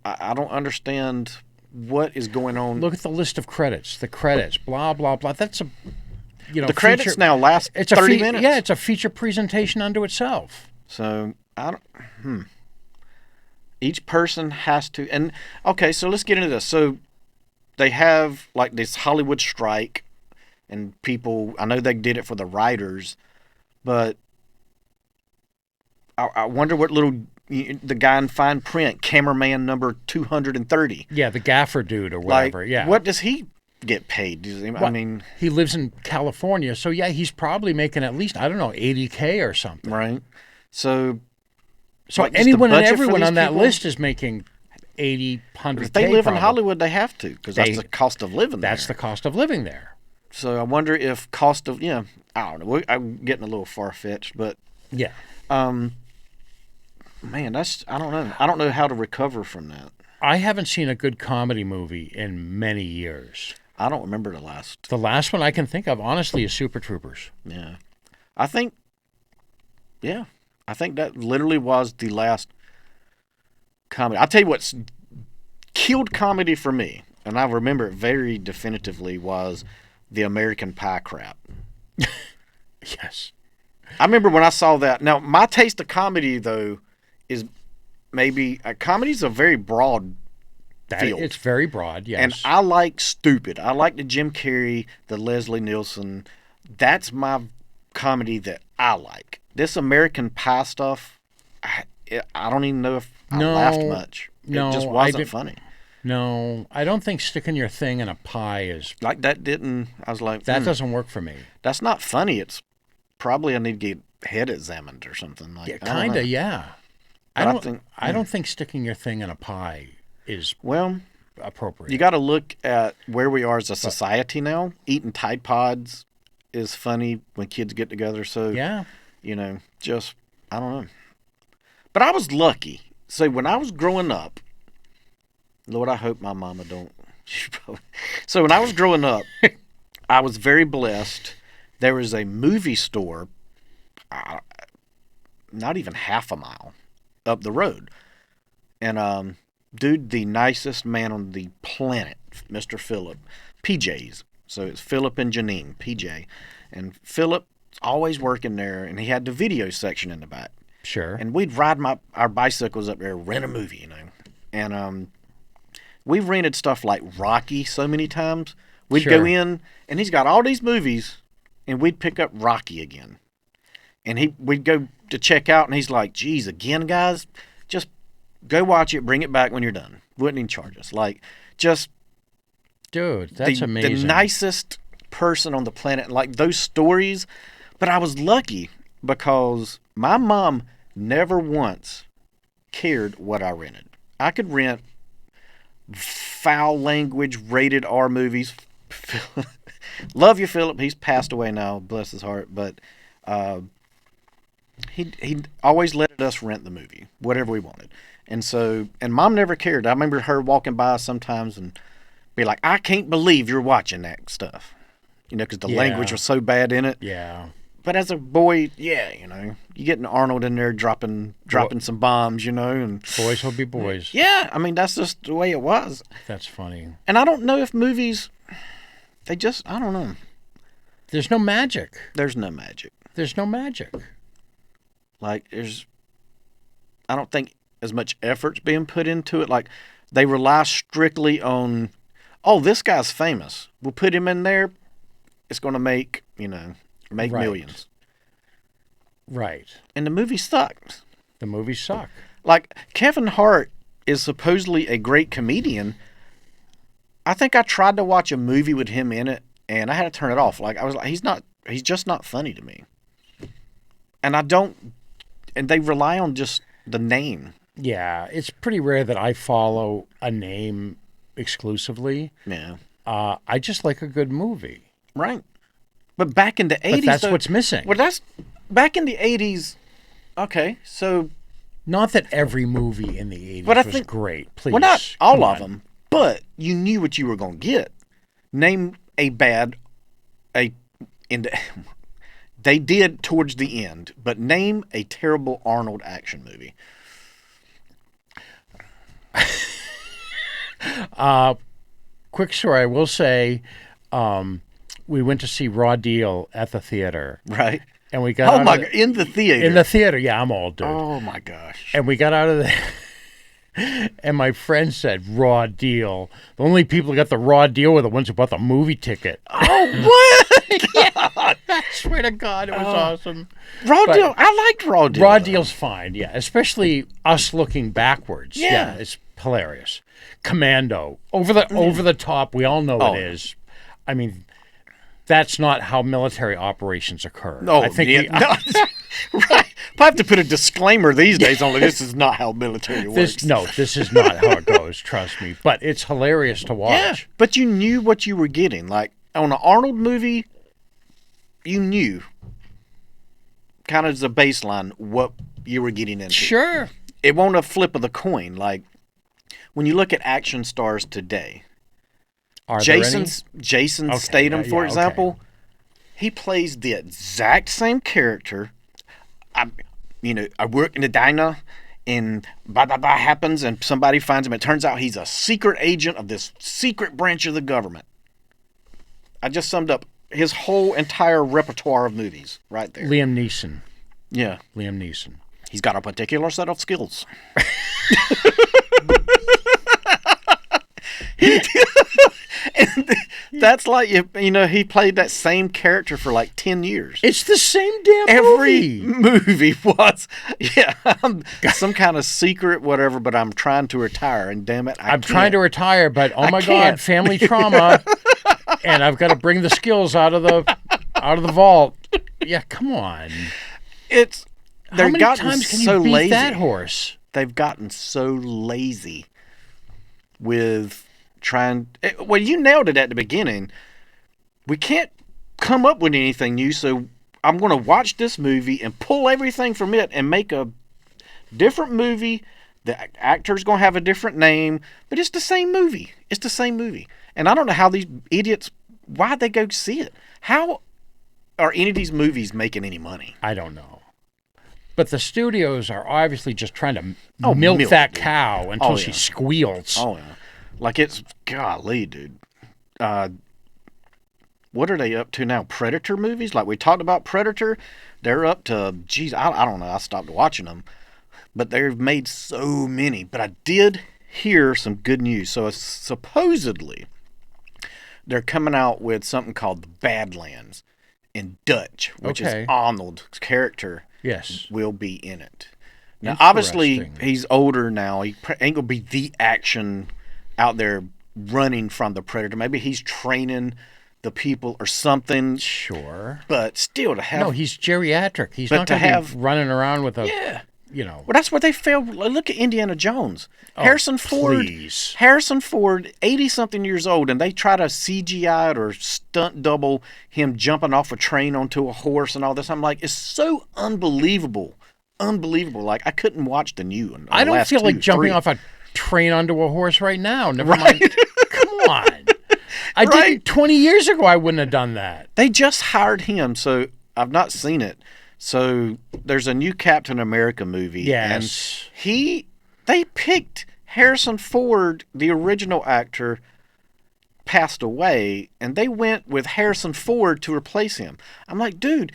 [SPEAKER 2] I don't understand what is going on.
[SPEAKER 4] Look at the list of credits. The credits, blah blah blah. That's a
[SPEAKER 2] the credits now last 30 minutes.
[SPEAKER 4] Yeah, it's a feature presentation unto itself.
[SPEAKER 2] So each person has to. And okay, so let's get into this. So they have like this Hollywood strike, and people. I know they did it for the writers, but I wonder what the guy in fine print, cameraman number 230.
[SPEAKER 4] Yeah, the gaffer dude or whatever.
[SPEAKER 2] Like,
[SPEAKER 4] yeah.
[SPEAKER 2] What does he get paid? I mean,
[SPEAKER 4] he lives in California, so yeah, he's probably making at least, I don't know, $80K or something.
[SPEAKER 2] Right. So like,
[SPEAKER 4] anyone and everyone on that list is making 80, 100K.
[SPEAKER 2] If they live
[SPEAKER 4] probably.
[SPEAKER 2] in Hollywood, they have to because that's the cost of living there.
[SPEAKER 4] That's the cost of living there.
[SPEAKER 2] So I wonder if cost of, I don't know. I'm getting a little far-fetched, but
[SPEAKER 4] yeah.
[SPEAKER 2] Man, I don't know. I don't know how to recover from that.
[SPEAKER 4] I haven't seen a good comedy movie in many years.
[SPEAKER 2] I don't remember the last.
[SPEAKER 4] The last one I can think of, honestly, is Super Troopers.
[SPEAKER 2] Yeah. I think that literally was the last comedy. I'll tell you what's killed comedy for me, and I remember it very definitively, was the American Pie crap.
[SPEAKER 4] Yes.
[SPEAKER 2] I remember when I saw that. Now, my taste of comedy, though, is maybe comedy's a very broad field.
[SPEAKER 4] It's very broad, yes.
[SPEAKER 2] And I like stupid. I like the Jim Carrey, the Leslie Nielsen. That's my comedy that I like. This American Pie stuff, I don't even know if I laughed much. It just wasn't funny.
[SPEAKER 4] No, I don't think sticking your thing in a pie is...
[SPEAKER 2] Like that didn't... I was like...
[SPEAKER 4] That doesn't work for me.
[SPEAKER 2] That's not funny. It's probably I need to get head examined or something. Like,
[SPEAKER 4] yeah, kind of, yeah. I don't think sticking your thing in a pie is appropriate.
[SPEAKER 2] You got to look at where we are as a society now. Eating Tide Pods is funny when kids get together. So,
[SPEAKER 4] yeah.
[SPEAKER 2] Just, I don't know. But I was lucky. So when I was growing up, Lord, I hope my mama don't. So when I was growing up, I was very blessed. There was a movie store, not even half a mile up the road. And, dude, the nicest man on the planet, Mr. Phillip, PJ's. So it's Philip and Janine, PJ. And Philip's always working there, and he had the video section in the back.
[SPEAKER 4] Sure.
[SPEAKER 2] And we'd ride our bicycles up there, rent a movie, And we've rented stuff like Rocky so many times. We'd go in, and he's got all these movies, and we'd pick up Rocky again. And we'd go to check out, and he's like, geez, again, guys? Just go watch it, bring it back when you're done. Wouldn't even charge us. Like, just...
[SPEAKER 4] Dude, that's amazing.
[SPEAKER 2] The nicest person on the planet. Like, those stories. But I was lucky because my mom never once cared what I rented. I could rent foul language, rated R movies. Love you, Philip. He's passed away now, bless his heart. But he always let us rent the movie, whatever we wanted. And Mom never cared. I remember her walking by sometimes and be like, I can't believe you're watching that stuff. Because the language was so bad in it.
[SPEAKER 4] Yeah.
[SPEAKER 2] But as a boy, you getting Arnold in there dropping some bombs, and
[SPEAKER 4] boys will be boys.
[SPEAKER 2] Yeah, I mean that's just the way it was.
[SPEAKER 4] That's funny.
[SPEAKER 2] And I don't know if movies, I don't know.
[SPEAKER 4] There's no magic.
[SPEAKER 2] There's no magic.
[SPEAKER 4] There's no magic.
[SPEAKER 2] Like I don't think as much effort's being put into it. Like they rely strictly on, this guy's famous. We'll put him in there. It's going to make
[SPEAKER 4] Right.
[SPEAKER 2] millions.
[SPEAKER 4] Right.
[SPEAKER 2] And the movie sucks.
[SPEAKER 4] The movies suck.
[SPEAKER 2] Like, Kevin Hart is supposedly a great comedian. I think I tried to watch a movie with him in it, and I had to turn it off. Like, I was like, he's just not funny to me. And they rely on just the name.
[SPEAKER 4] Yeah, it's pretty rare that I follow a name exclusively.
[SPEAKER 2] Yeah.
[SPEAKER 4] I just like a good movie.
[SPEAKER 2] Right. But back in the 80s...
[SPEAKER 4] But that's what's missing.
[SPEAKER 2] Well, back in the 80s... Okay, so...
[SPEAKER 4] Not that every movie in the 80s
[SPEAKER 2] But I
[SPEAKER 4] was
[SPEAKER 2] think,
[SPEAKER 4] great. Please.
[SPEAKER 2] well, not all
[SPEAKER 4] come
[SPEAKER 2] of
[SPEAKER 4] on.
[SPEAKER 2] them, but you knew what you were going to get. Name a bad... They did towards the end, but name a terrible Arnold action movie.
[SPEAKER 4] Quick story, I will say, we went to see Raw Deal at the theater.
[SPEAKER 2] Right?
[SPEAKER 4] And we got
[SPEAKER 2] Oh,
[SPEAKER 4] out
[SPEAKER 2] my
[SPEAKER 4] of
[SPEAKER 2] God. In the theater.
[SPEAKER 4] in the theater. Yeah, I'm old, dude.
[SPEAKER 2] Oh, my gosh.
[SPEAKER 4] And we got out of there. And my friend said, Raw Deal. The only people who got the Raw Deal were the ones who bought the movie ticket.
[SPEAKER 2] Oh, what?
[SPEAKER 4] I swear to God, it was awesome.
[SPEAKER 2] Raw
[SPEAKER 4] But-
[SPEAKER 2] Deal. I liked Raw Deal.
[SPEAKER 4] Raw
[SPEAKER 2] though.
[SPEAKER 4] Deal's fine, yeah. Especially us looking backwards.
[SPEAKER 2] Yeah.
[SPEAKER 4] It's hilarious. Commando. Over the top, we all know
[SPEAKER 2] Oh.
[SPEAKER 4] it is. I mean, that's not how military operations occur.
[SPEAKER 2] No,
[SPEAKER 4] I think
[SPEAKER 2] yeah, no, right. I have to put a disclaimer these days on it. This is not how military works.
[SPEAKER 4] this is not how it goes, trust me. But it's hilarious to watch.
[SPEAKER 2] Yeah, but you knew what you were getting. Like, on an Arnold movie, you knew kind of as a baseline what you were getting into.
[SPEAKER 4] Sure.
[SPEAKER 2] It won't a flip of the coin. Like, when you look at action stars today,
[SPEAKER 4] Are there any?
[SPEAKER 2] Jason
[SPEAKER 4] Okay,
[SPEAKER 2] Statham,
[SPEAKER 4] yeah,
[SPEAKER 2] for
[SPEAKER 4] yeah,
[SPEAKER 2] example, he plays the exact same character. I work in a diner, and blah, blah, blah happens, and somebody finds him. It turns out he's a secret agent of this secret branch of the government. I just summed up his whole entire repertoire of movies right there.
[SPEAKER 4] Liam Neeson.
[SPEAKER 2] Yeah.
[SPEAKER 4] Liam Neeson.
[SPEAKER 2] He's got a particular set of skills. And that's like, he played that same character for like 10 years.
[SPEAKER 4] It's the same damn
[SPEAKER 2] Every
[SPEAKER 4] movie.
[SPEAKER 2] movie was, I'm some kind of secret whatever, but I'm trying to retire, and damn it,
[SPEAKER 4] I'm trying to retire, but oh my God,
[SPEAKER 2] can't.
[SPEAKER 4] family trauma, and I've got to bring the skills out of the vault. Yeah, come on.
[SPEAKER 2] How
[SPEAKER 4] How many
[SPEAKER 2] gotten
[SPEAKER 4] times can
[SPEAKER 2] so
[SPEAKER 4] you beat
[SPEAKER 2] lazy.
[SPEAKER 4] that horse?
[SPEAKER 2] They've gotten so lazy with trying. Well, you nailed it at the beginning. We can't come up with anything new, so I'm going to watch this movie and pull everything from it and make a different movie. The actor's going to have a different name, but it's the same movie. It's the same movie. And I don't know how these idiots, why'd they go see it? How are any of these movies making any money?
[SPEAKER 4] I don't know. But the studios are obviously just trying to
[SPEAKER 2] Oh,
[SPEAKER 4] milk
[SPEAKER 2] milk,
[SPEAKER 4] that
[SPEAKER 2] dude.
[SPEAKER 4] cow until
[SPEAKER 2] Oh,
[SPEAKER 4] she
[SPEAKER 2] yeah.
[SPEAKER 4] squeals.
[SPEAKER 2] Oh, yeah. Like, it's, golly, dude. What are they up to now? Predator movies? Like, we talked about Predator. They're up to, geez, I don't know. I stopped watching them. But they've made so many. But I did hear some good news. So, supposedly, they're coming out with something called the Badlands in Dutch, which
[SPEAKER 4] Okay.
[SPEAKER 2] is Arnold's character
[SPEAKER 4] Yes.
[SPEAKER 2] will be in it. Now, obviously,
[SPEAKER 4] Interesting.
[SPEAKER 2] he's older now. He ain't gonna be the action out there running from the Predator. Maybe he's training the people or something.
[SPEAKER 4] Sure.
[SPEAKER 2] But still, to have
[SPEAKER 4] No, he's geriatric. He's
[SPEAKER 2] But
[SPEAKER 4] not
[SPEAKER 2] to
[SPEAKER 4] going to
[SPEAKER 2] have-
[SPEAKER 4] be running around with a,
[SPEAKER 2] yeah.
[SPEAKER 4] Well,
[SPEAKER 2] that's where they failed. Look at Indiana Jones. Harrison Ford.
[SPEAKER 4] please.
[SPEAKER 2] Harrison Ford, 80-something years old, and they try to CGI it or stunt double him jumping off a train onto a horse and all this. I'm like, it's so unbelievable. Unbelievable. Like, I couldn't watch the new one.
[SPEAKER 4] I don't feel like jumping off a train onto a horse right now. Never mind. Come on. I did
[SPEAKER 2] Right.
[SPEAKER 4] it 20 years ago. I wouldn't have done that.
[SPEAKER 2] They just hired him, so I've not seen it. So there's a new Captain America movie.
[SPEAKER 4] Yes.
[SPEAKER 2] And they picked Harrison Ford, the original actor, passed away, and they went with Harrison Ford to replace him. I'm like, dude,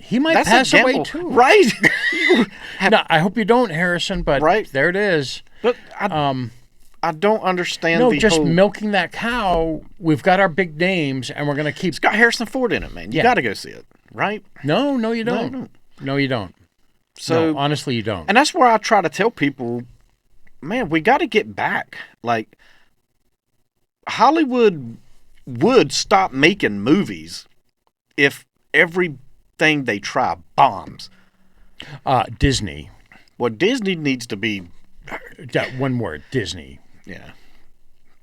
[SPEAKER 4] He might
[SPEAKER 2] that's
[SPEAKER 4] pass
[SPEAKER 2] a
[SPEAKER 4] away
[SPEAKER 2] gamble,
[SPEAKER 4] too.
[SPEAKER 2] right?
[SPEAKER 4] No, I hope you don't, Harrison, but
[SPEAKER 2] Right.
[SPEAKER 4] there it is.
[SPEAKER 2] But I don't understand
[SPEAKER 4] No,
[SPEAKER 2] the
[SPEAKER 4] just
[SPEAKER 2] whole...
[SPEAKER 4] milking that cow. We've got our big names, and we're going to keep.
[SPEAKER 2] It's got Harrison Ford in it, man. You
[SPEAKER 4] Yeah.
[SPEAKER 2] got to go see it, right?
[SPEAKER 4] No, you
[SPEAKER 2] No,
[SPEAKER 4] don't.
[SPEAKER 2] no.
[SPEAKER 4] No, you don't.
[SPEAKER 2] So
[SPEAKER 4] no, honestly, you don't.
[SPEAKER 2] and that's where I try to tell people, man, we got to get back. Like, Hollywood would stop making movies if everything they try bombs.
[SPEAKER 4] Disney.
[SPEAKER 2] Well, Disney needs to be,
[SPEAKER 4] That one word, Disney.
[SPEAKER 2] yeah.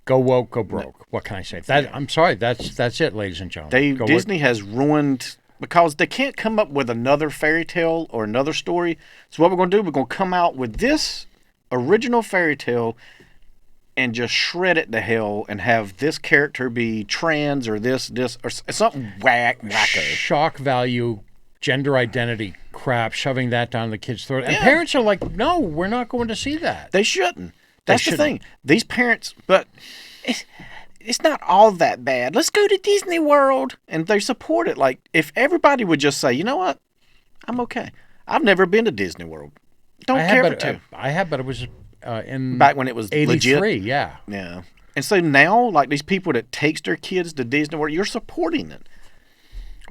[SPEAKER 4] Go woke, go broke. What can I say? I'm sorry. That's it, ladies and gentlemen. Go woke.
[SPEAKER 2] Disney has ruined, because they can't come up with another fairy tale or another story. So what we're going to do, we're going to come out with this original fairy tale and just shred it to hell and have this character be trans or this or something wacko.
[SPEAKER 4] Shock value, gender identity crap, shoving that down the kid's throat. And parents are like, no, we're not going to see that.
[SPEAKER 2] They shouldn't. That's the thing. These parents, but it's not all that bad. Let's go to Disney World. And they support it. Like, if everybody would just say, you know what? I'm okay. I've never been to Disney World. Don't care for two.
[SPEAKER 4] I have, but it was in
[SPEAKER 2] Back when it was
[SPEAKER 4] 83,
[SPEAKER 2] legit.
[SPEAKER 4] yeah.
[SPEAKER 2] Yeah. And so now, like, these people that takes their kids to Disney World, you're supporting it.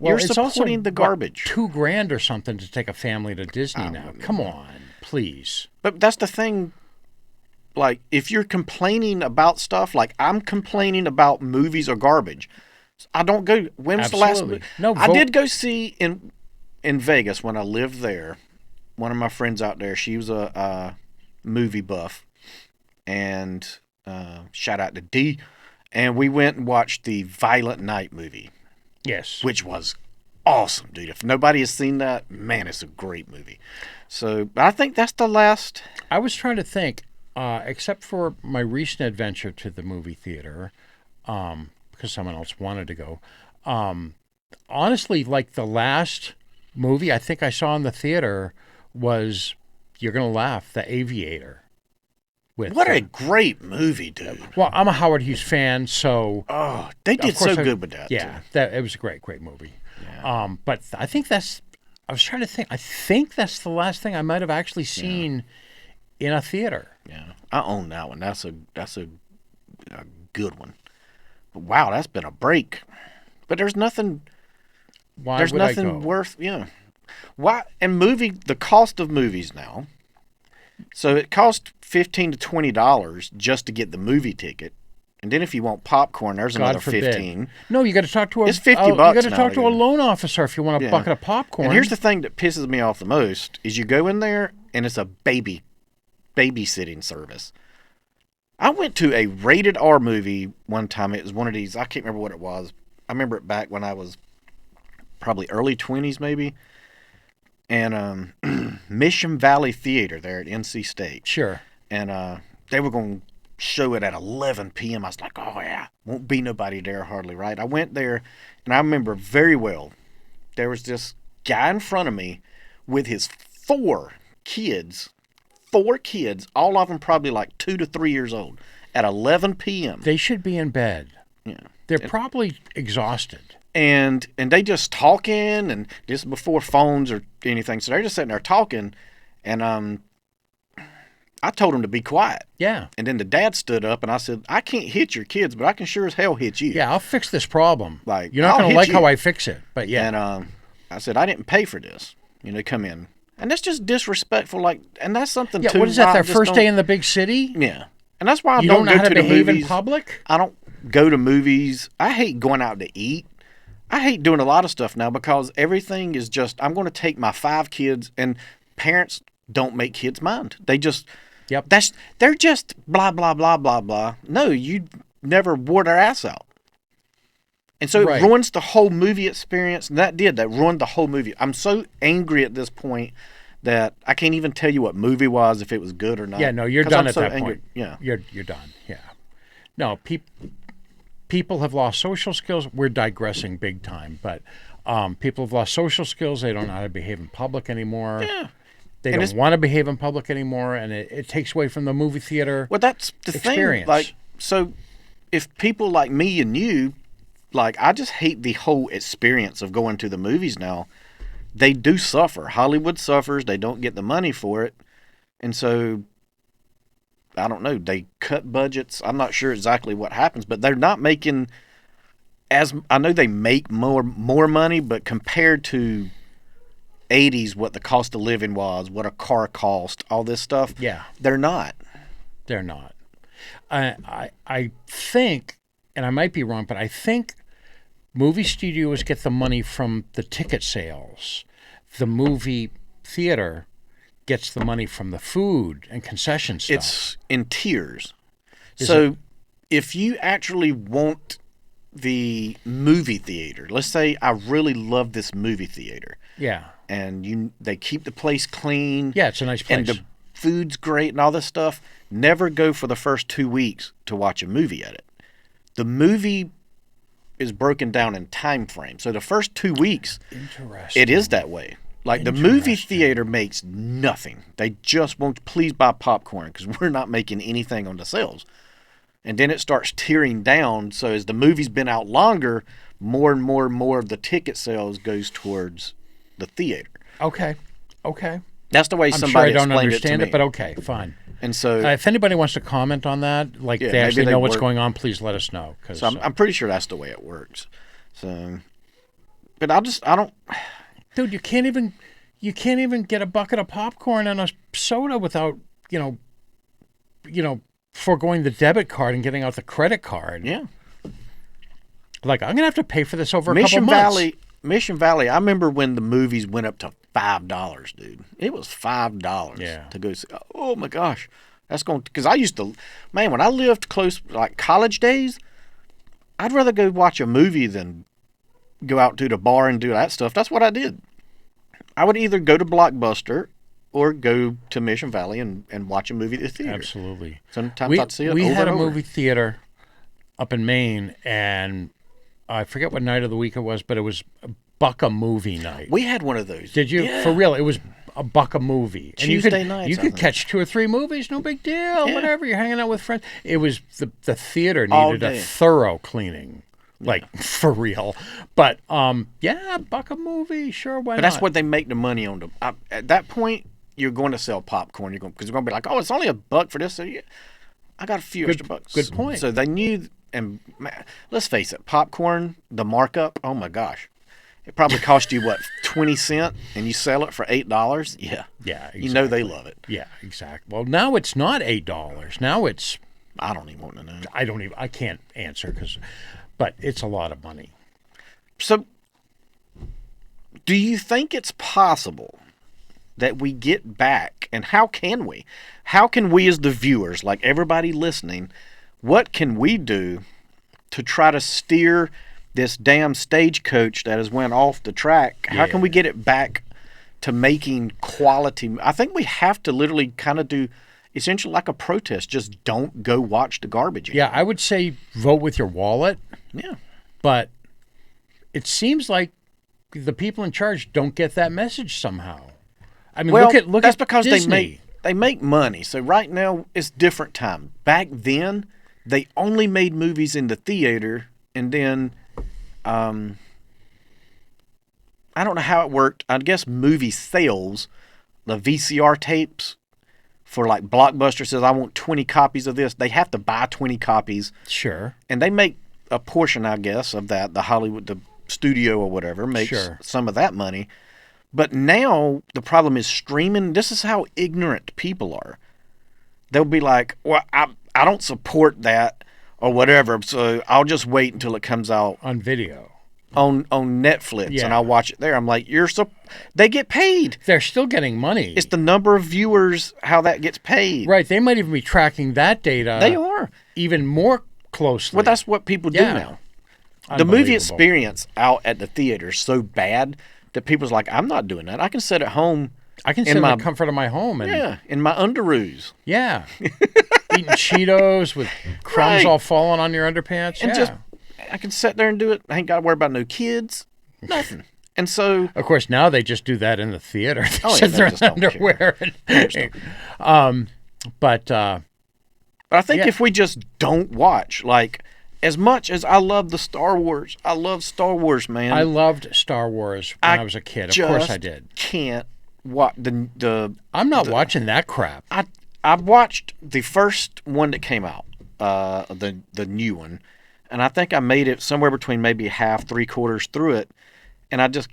[SPEAKER 4] Well,
[SPEAKER 2] You're
[SPEAKER 4] it's
[SPEAKER 2] supporting
[SPEAKER 4] also,
[SPEAKER 2] the garbage.
[SPEAKER 4] $2,000 or something to take a family to Disney now. Come on, please.
[SPEAKER 2] But that's the thing. Like, if you're complaining about stuff, like I'm complaining about movies or garbage, I don't go. When was the last
[SPEAKER 4] Absolutely.
[SPEAKER 2] movie?
[SPEAKER 4] No,
[SPEAKER 2] I did go see in Vegas when I lived there. One of my friends out there, she was a movie buff, and shout out to D. And we went and watched the Violent Night movie,
[SPEAKER 4] Yes.
[SPEAKER 2] which was awesome, dude. If nobody has seen that, man, it's a great movie. So I think that's the last.
[SPEAKER 4] I was trying to think, except for my recent adventure to the movie theater, because someone else wanted to go. Honestly, like the last movie I think I saw in the theater was, you're going to laugh, The Aviator.
[SPEAKER 2] What a great movie, dude.
[SPEAKER 4] Well, I'm a Howard Hughes fan, so
[SPEAKER 2] Oh, they did
[SPEAKER 4] of course
[SPEAKER 2] so good with that.
[SPEAKER 4] yeah,
[SPEAKER 2] too.
[SPEAKER 4] it was a great movie. But I think I was trying to think. I think that's the last thing I might have actually seen in a theater.
[SPEAKER 2] Yeah, I own that one. That's a good one. But wow, that's been a break. But there's nothing.
[SPEAKER 4] Why
[SPEAKER 2] There's
[SPEAKER 4] would I
[SPEAKER 2] nothing
[SPEAKER 4] go?
[SPEAKER 2] worth. Why and the cost of movies now. So it costs $15 to $20 just to get the movie ticket, and then if you want popcorn, there's
[SPEAKER 4] God
[SPEAKER 2] another
[SPEAKER 4] forbid.
[SPEAKER 2] $15.
[SPEAKER 4] No, you got to talk to a.
[SPEAKER 2] It's $50
[SPEAKER 4] You got to
[SPEAKER 2] now
[SPEAKER 4] talk to a
[SPEAKER 2] again.
[SPEAKER 4] loan officer if you want a
[SPEAKER 2] Yeah.
[SPEAKER 4] bucket of popcorn.
[SPEAKER 2] And here's the thing that pisses me off the most is you go in there and it's a babysitting service. I went to a rated R movie one time. It was one of these. I can't remember what it was. I remember it back when I was probably early 20s maybe. And Mission Valley Theater there at NC State.
[SPEAKER 4] Sure.
[SPEAKER 2] And they were going to show it at 11 p.m. I was like, oh, yeah, won't be nobody there hardly, right? I went there, and I remember very well, there was this guy in front of me with his four kids, all of them probably like 2 to 3 years old, at 11 p.m.
[SPEAKER 4] They should be in bed.
[SPEAKER 2] Yeah.
[SPEAKER 4] They're probably exhausted.
[SPEAKER 2] And they just talking, and this is before phones or anything, so they're just sitting there talking, and I told him to be quiet.
[SPEAKER 4] Yeah.
[SPEAKER 2] And then the dad stood up, and I said, I can't hit your kids, but I can sure as hell hit you.
[SPEAKER 4] Yeah, I'll fix this problem.
[SPEAKER 2] Like,
[SPEAKER 4] you're not
[SPEAKER 2] I'll
[SPEAKER 4] going to
[SPEAKER 2] hit
[SPEAKER 4] like
[SPEAKER 2] you.
[SPEAKER 4] how I fix it, but yeah.
[SPEAKER 2] And I said, I didn't pay for this. Come in. And that's just disrespectful. Like, and that's something
[SPEAKER 4] Yeah,
[SPEAKER 2] too.
[SPEAKER 4] what is that?
[SPEAKER 2] I
[SPEAKER 4] Their
[SPEAKER 2] just
[SPEAKER 4] first
[SPEAKER 2] don't-
[SPEAKER 4] day in the big city?
[SPEAKER 2] Yeah. And that's why I
[SPEAKER 4] You
[SPEAKER 2] don't
[SPEAKER 4] don't know
[SPEAKER 2] go
[SPEAKER 4] how
[SPEAKER 2] to
[SPEAKER 4] to
[SPEAKER 2] the
[SPEAKER 4] behave
[SPEAKER 2] movies.
[SPEAKER 4] in public?
[SPEAKER 2] I don't go to movies. I hate going out to eat. I hate doing a lot of stuff now because everything is just, I'm going to take my 5 kids, and parents don't make kids mind. They just,
[SPEAKER 4] Yep.
[SPEAKER 2] they're just blah, blah, blah, blah, blah. No, you never wore their ass out. And so
[SPEAKER 4] Right.
[SPEAKER 2] it ruins the whole movie experience. And that ruined the whole movie. I'm so angry at this point that I can't even tell you what movie was, if it was good or not.
[SPEAKER 4] Yeah, no, you're
[SPEAKER 2] 'Cause
[SPEAKER 4] done
[SPEAKER 2] I'm
[SPEAKER 4] at
[SPEAKER 2] so
[SPEAKER 4] that
[SPEAKER 2] angry.
[SPEAKER 4] point.
[SPEAKER 2] Yeah.
[SPEAKER 4] You're done. Yeah. No, people have lost social skills. We're digressing big time, but people have lost social skills. They don't know how to behave in public anymore.
[SPEAKER 2] Yeah.
[SPEAKER 4] They
[SPEAKER 2] And
[SPEAKER 4] don't
[SPEAKER 2] it's-
[SPEAKER 4] want to behave in public anymore, and it takes away from the movie theater.
[SPEAKER 2] Well, that's the
[SPEAKER 4] experience.
[SPEAKER 2] thing. Like, so if people like me and you, like, I just hate the whole experience of going to the movies now. They do suffer. Hollywood suffers. They don't get the money for it. And so, I don't know. They cut budgets. I'm not sure exactly what happens, but they're not making I know they make more money, but compared to '80s what the cost of living was, what a car cost, all this stuff.
[SPEAKER 4] Yeah.
[SPEAKER 2] They're not.
[SPEAKER 4] They're not. I think, and I might be wrong, but I think movie studios get the money from the ticket sales. The movie theater gets the money from the food and concession stuff.
[SPEAKER 2] It's in tiers.
[SPEAKER 4] Is
[SPEAKER 2] So if you actually want the movie theater, let's say I really love this movie theater,
[SPEAKER 4] Yeah.
[SPEAKER 2] and they keep the place clean.
[SPEAKER 4] Yeah, it's a nice place.
[SPEAKER 2] And the food's great and all this stuff. Never go for the first 2 weeks to watch a movie at it. The movie is broken down in time frame. So the first 2 weeks,
[SPEAKER 4] Interesting.
[SPEAKER 2] it is that way. Like the movie theater makes nothing. They just won't please buy popcorn because we're not making anything on the sales. And then it starts tearing down. So as the movie's been out longer, more and more and more of the ticket sales goes towards the theater.
[SPEAKER 4] Okay. Okay.
[SPEAKER 2] That's the way
[SPEAKER 4] I'm sure I
[SPEAKER 2] somebody
[SPEAKER 4] don't
[SPEAKER 2] explained
[SPEAKER 4] understand
[SPEAKER 2] it to me.
[SPEAKER 4] but okay, fine.
[SPEAKER 2] And so,
[SPEAKER 4] If anybody wants to comment on that, like
[SPEAKER 2] Yeah,
[SPEAKER 4] they actually
[SPEAKER 2] maybe they
[SPEAKER 4] know what's
[SPEAKER 2] work-
[SPEAKER 4] going on, please let us know. Cause,
[SPEAKER 2] so I'm pretty sure that's the way it works. So, but I don't.
[SPEAKER 4] dude, you can't even get a bucket of popcorn and a soda without foregoing the debit card and getting out the credit card.
[SPEAKER 2] Yeah,
[SPEAKER 4] Like I'm gonna have to pay for this over a couple months.
[SPEAKER 2] Mission Valley. I remember when the movies went up to $5, dude. It was $5
[SPEAKER 4] Yeah.
[SPEAKER 2] to go see. Oh my gosh, that's going because I used to, man, when I lived close, like college days, I'd rather go watch a movie than go out to the bar and do that stuff. That's what I did. I would either go to Blockbuster or go to Mission Valley and watch a movie at the theater.
[SPEAKER 4] Absolutely.
[SPEAKER 2] Sometimes I'd see it
[SPEAKER 4] we
[SPEAKER 2] over
[SPEAKER 4] had
[SPEAKER 2] and
[SPEAKER 4] a
[SPEAKER 2] over.
[SPEAKER 4] movie theater up in Maine, and I forget what night of the week it was, but it was a Bucka movie night.
[SPEAKER 2] We had one of those.
[SPEAKER 4] Did you?
[SPEAKER 2] Yeah.
[SPEAKER 4] For real, it was a Bucka movie. And
[SPEAKER 2] Tuesday
[SPEAKER 4] you could,
[SPEAKER 2] nights,
[SPEAKER 4] You
[SPEAKER 2] I
[SPEAKER 4] could
[SPEAKER 2] think.
[SPEAKER 4] catch 2 or 3 movies, no big deal.
[SPEAKER 2] Yeah.
[SPEAKER 4] Whatever, you're hanging out with friends. It was the theater
[SPEAKER 2] All
[SPEAKER 4] needed a
[SPEAKER 2] day.
[SPEAKER 4] thorough cleaning. Like for real. But yeah, Bucka movie, sure, why
[SPEAKER 2] But
[SPEAKER 4] not?
[SPEAKER 2] that's what they make the money on. At that point, you're going to sell popcorn. You're going because you're going to be like, oh, it's only $1 for this. So yeah, I got a few extra bucks.
[SPEAKER 4] good point.
[SPEAKER 2] So they knew, and man, let's face it, popcorn, the markup. Oh my gosh, it probably cost you what 20 cents, and you sell it for $8. Yeah,
[SPEAKER 4] Yeah,
[SPEAKER 2] You know they
[SPEAKER 4] exactly.
[SPEAKER 2] love it.
[SPEAKER 4] Yeah, exactly. Well, now it's not $8. Now it's
[SPEAKER 2] I don't even want to know.
[SPEAKER 4] I can't answer but it's a lot of money.
[SPEAKER 2] So, do you think it's possible that we get back, and how can we? How can we as the viewers, like everybody listening, what can we do to try to steer this damn stagecoach that has went off the track? How can we get it back to making quality? I think we have to literally kind of do essentially like a protest. Just don't go watch the garbage
[SPEAKER 4] Yeah,
[SPEAKER 2] anymore.
[SPEAKER 4] I would say vote with your wallet,
[SPEAKER 2] Yeah.
[SPEAKER 4] but it seems like the people in charge don't get that message somehow. I mean,
[SPEAKER 2] Well,
[SPEAKER 4] look
[SPEAKER 2] that's
[SPEAKER 4] at
[SPEAKER 2] because
[SPEAKER 4] Disney.
[SPEAKER 2] they make money. So right now it's different time. Back then, they only made movies in the theater, and then I don't know how it worked. I guess movie sales, the VCR tapes for like Blockbuster says I want 20 copies of this. They have to buy 20 copies,
[SPEAKER 4] Sure.
[SPEAKER 2] and they make a portion, I guess, of that. The Hollywood, the studio or whatever, makes
[SPEAKER 4] Sure.
[SPEAKER 2] some of that money. But now the problem is streaming. This is how ignorant people are. They'll be like, well, I don't support that or whatever, so I'll just wait until it comes out
[SPEAKER 4] On video.
[SPEAKER 2] on Netflix
[SPEAKER 4] Yeah.
[SPEAKER 2] and I'll watch it there. I'm like, they get paid.
[SPEAKER 4] They're still getting money.
[SPEAKER 2] It's the number of viewers, how that gets paid.
[SPEAKER 4] Right. They might even be tracking that data
[SPEAKER 2] They are.
[SPEAKER 4] even more closely.
[SPEAKER 2] Well, that's what people do
[SPEAKER 4] Yeah.
[SPEAKER 2] now. The movie
[SPEAKER 4] Unbelievable.
[SPEAKER 2] experience out at the theater is so bad that people's like, I'm not doing that. I can sit at home.
[SPEAKER 4] I can
[SPEAKER 2] in
[SPEAKER 4] sit in
[SPEAKER 2] my-
[SPEAKER 4] the comfort of my home and
[SPEAKER 2] Yeah, in my underoos.
[SPEAKER 4] yeah. Eating Cheetos with crumbs
[SPEAKER 2] Right.
[SPEAKER 4] all falling on your underpants.
[SPEAKER 2] And
[SPEAKER 4] yeah.
[SPEAKER 2] just, I can sit there and do it. I ain't got to worry about no kids, nothing. And so,
[SPEAKER 4] Of course, now they just do that in the theater. They
[SPEAKER 2] Oh, yeah,
[SPEAKER 4] sit
[SPEAKER 2] they
[SPEAKER 4] there
[SPEAKER 2] just
[SPEAKER 4] in
[SPEAKER 2] don't care.
[SPEAKER 4] underwear. But
[SPEAKER 2] but I think
[SPEAKER 4] Yeah.
[SPEAKER 2] if we just don't watch, like, as much as I love the Star Wars, I love Star Wars, man.
[SPEAKER 4] I loved Star Wars when I was a kid. Of course I
[SPEAKER 2] just
[SPEAKER 4] did.
[SPEAKER 2] Can't watch the
[SPEAKER 4] I'm not watching that crap.
[SPEAKER 2] I watched the first one that came out, the new one, and I think I made it somewhere between maybe half, 3/4 through it, and I just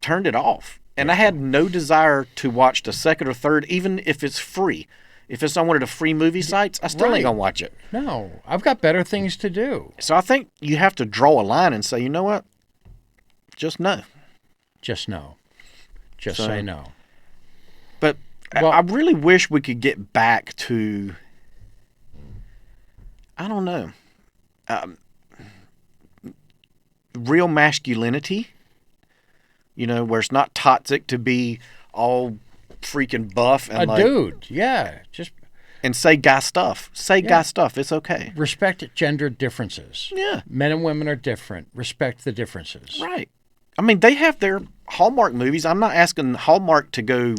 [SPEAKER 2] turned it off. And I had no desire to watch the second or third, even if it's free. If it's on one of the free movie sites, I still
[SPEAKER 4] Right.
[SPEAKER 2] ain't gonna watch it.
[SPEAKER 4] No, I've got better things to do.
[SPEAKER 2] So I think you have to draw a line and say, you know what? Just no.
[SPEAKER 4] Just no. Just
[SPEAKER 2] So-
[SPEAKER 4] say no.
[SPEAKER 2] But
[SPEAKER 4] Well-
[SPEAKER 2] I really wish we could get back to, I don't know, real masculinity. You know, where it's not toxic to be all freaking buff and
[SPEAKER 4] A dude, yeah. Just
[SPEAKER 2] and say guy stuff. Say guy stuff. It's okay.
[SPEAKER 4] respect gender differences.
[SPEAKER 2] Yeah.
[SPEAKER 4] Men and women are different. Respect the differences.
[SPEAKER 2] Right. I mean, they have their Hallmark movies. I'm not asking Hallmark to go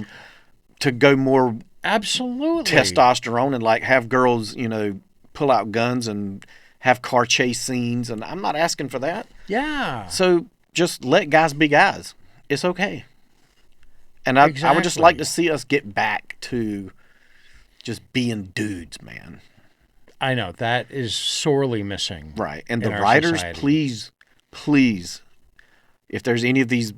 [SPEAKER 2] more
[SPEAKER 4] Absolutely.
[SPEAKER 2] testosterone and like have girls, you know, pull out guns and have car chase scenes, and I'm not asking for that.
[SPEAKER 4] Yeah.
[SPEAKER 2] So just let guys be guys. It's okay. And I would just like
[SPEAKER 4] Exactly.
[SPEAKER 2] to see us get back to just being dudes, man.
[SPEAKER 4] I know that is sorely missing.
[SPEAKER 2] Right. And
[SPEAKER 4] in
[SPEAKER 2] the
[SPEAKER 4] our
[SPEAKER 2] writers,
[SPEAKER 4] society.
[SPEAKER 2] please, if there's any of these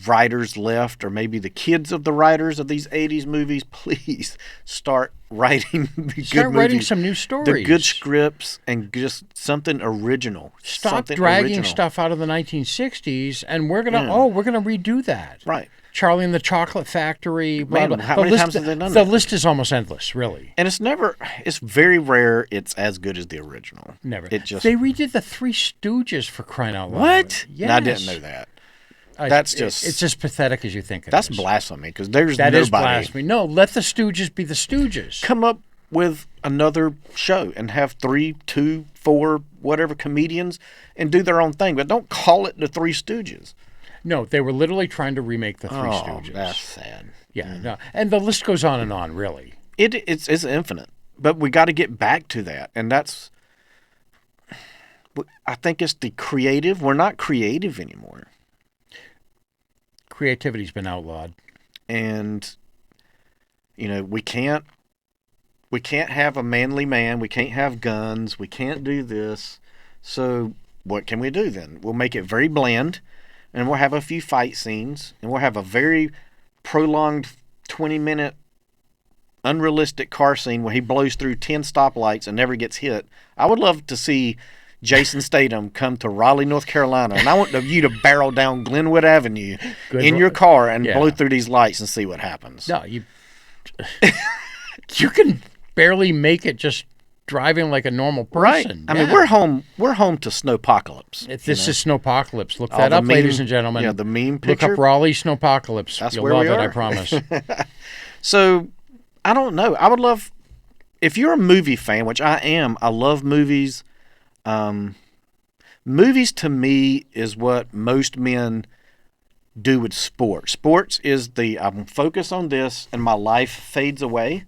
[SPEAKER 2] writers left, or maybe the kids of the writers of these 80s movies, please start writing the
[SPEAKER 4] Start
[SPEAKER 2] good
[SPEAKER 4] writing
[SPEAKER 2] movies,
[SPEAKER 4] some new
[SPEAKER 2] the
[SPEAKER 4] stories.
[SPEAKER 2] good scripts, and just something original.
[SPEAKER 4] Stop
[SPEAKER 2] something
[SPEAKER 4] dragging
[SPEAKER 2] original.
[SPEAKER 4] stuff out of the 1960s, and we're gonna
[SPEAKER 2] Yeah.
[SPEAKER 4] we're gonna redo that.
[SPEAKER 2] Right.
[SPEAKER 4] Charlie and the Chocolate Factory. Blah,
[SPEAKER 2] Man,
[SPEAKER 4] blah.
[SPEAKER 2] how
[SPEAKER 4] The
[SPEAKER 2] many
[SPEAKER 4] list-
[SPEAKER 2] times have they done
[SPEAKER 4] The
[SPEAKER 2] that?
[SPEAKER 4] list is almost endless, really.
[SPEAKER 2] And it's very rare it's as good as the original.
[SPEAKER 4] Never.
[SPEAKER 2] It just
[SPEAKER 4] They redid the Three Stooges for crying out loud.
[SPEAKER 2] what?
[SPEAKER 4] Yes.
[SPEAKER 2] No, I didn't know that. That's just-
[SPEAKER 4] It's as pathetic as you think it
[SPEAKER 2] That's
[SPEAKER 4] is.
[SPEAKER 2] blasphemy because there's
[SPEAKER 4] That is
[SPEAKER 2] nobody
[SPEAKER 4] blasphemy. No, let the Stooges be the Stooges.
[SPEAKER 2] come up with another show and have 3, 2, 4, whatever comedians and do their own thing, but don't call it the Three Stooges.
[SPEAKER 4] No, they were literally trying to remake the Three
[SPEAKER 2] Oh,
[SPEAKER 4] Stooges.
[SPEAKER 2] that's sad.
[SPEAKER 4] Yeah, no. And the list goes on, really.
[SPEAKER 2] It's infinite, but we got to get back to that, and that's. I think it's the creative. We're not creative anymore,
[SPEAKER 4] Creativity's been outlawed.
[SPEAKER 2] and you know we can't have a manly man. We can't have guns. We can't do this. So what can we do then? We'll make it very bland, and we'll have a few fight scenes, and we'll have a very prolonged 20-minute unrealistic car scene where he blows through 10 stoplights and never gets hit. I would love to see Jason Statham come to Raleigh, North Carolina, and I want you to barrel down Glenwood Avenue
[SPEAKER 4] Good
[SPEAKER 2] in
[SPEAKER 4] lo-
[SPEAKER 2] your car and
[SPEAKER 4] Yeah.
[SPEAKER 2] blow through these lights and see what happens.
[SPEAKER 4] No, you you can barely make it just driving like a normal
[SPEAKER 2] Right.
[SPEAKER 4] person.
[SPEAKER 2] I mean,
[SPEAKER 4] Yeah.
[SPEAKER 2] we're home to Snowpocalypse.
[SPEAKER 4] This is Snowpocalypse. Look
[SPEAKER 2] All
[SPEAKER 4] that
[SPEAKER 2] the
[SPEAKER 4] up, ladies
[SPEAKER 2] meme-
[SPEAKER 4] and gentlemen.
[SPEAKER 2] yeah, the meme
[SPEAKER 4] Look
[SPEAKER 2] picture.
[SPEAKER 4] up Raleigh Snowpocalypse.
[SPEAKER 2] That's
[SPEAKER 4] You'll
[SPEAKER 2] where
[SPEAKER 4] love
[SPEAKER 2] we
[SPEAKER 4] it, I
[SPEAKER 2] are.
[SPEAKER 4] promise.
[SPEAKER 2] So, I don't know. I would love, if you're a movie fan, which I am, I love movies. Movies to me is what most men do with sports. Sports is I'm focused on this and my life fades away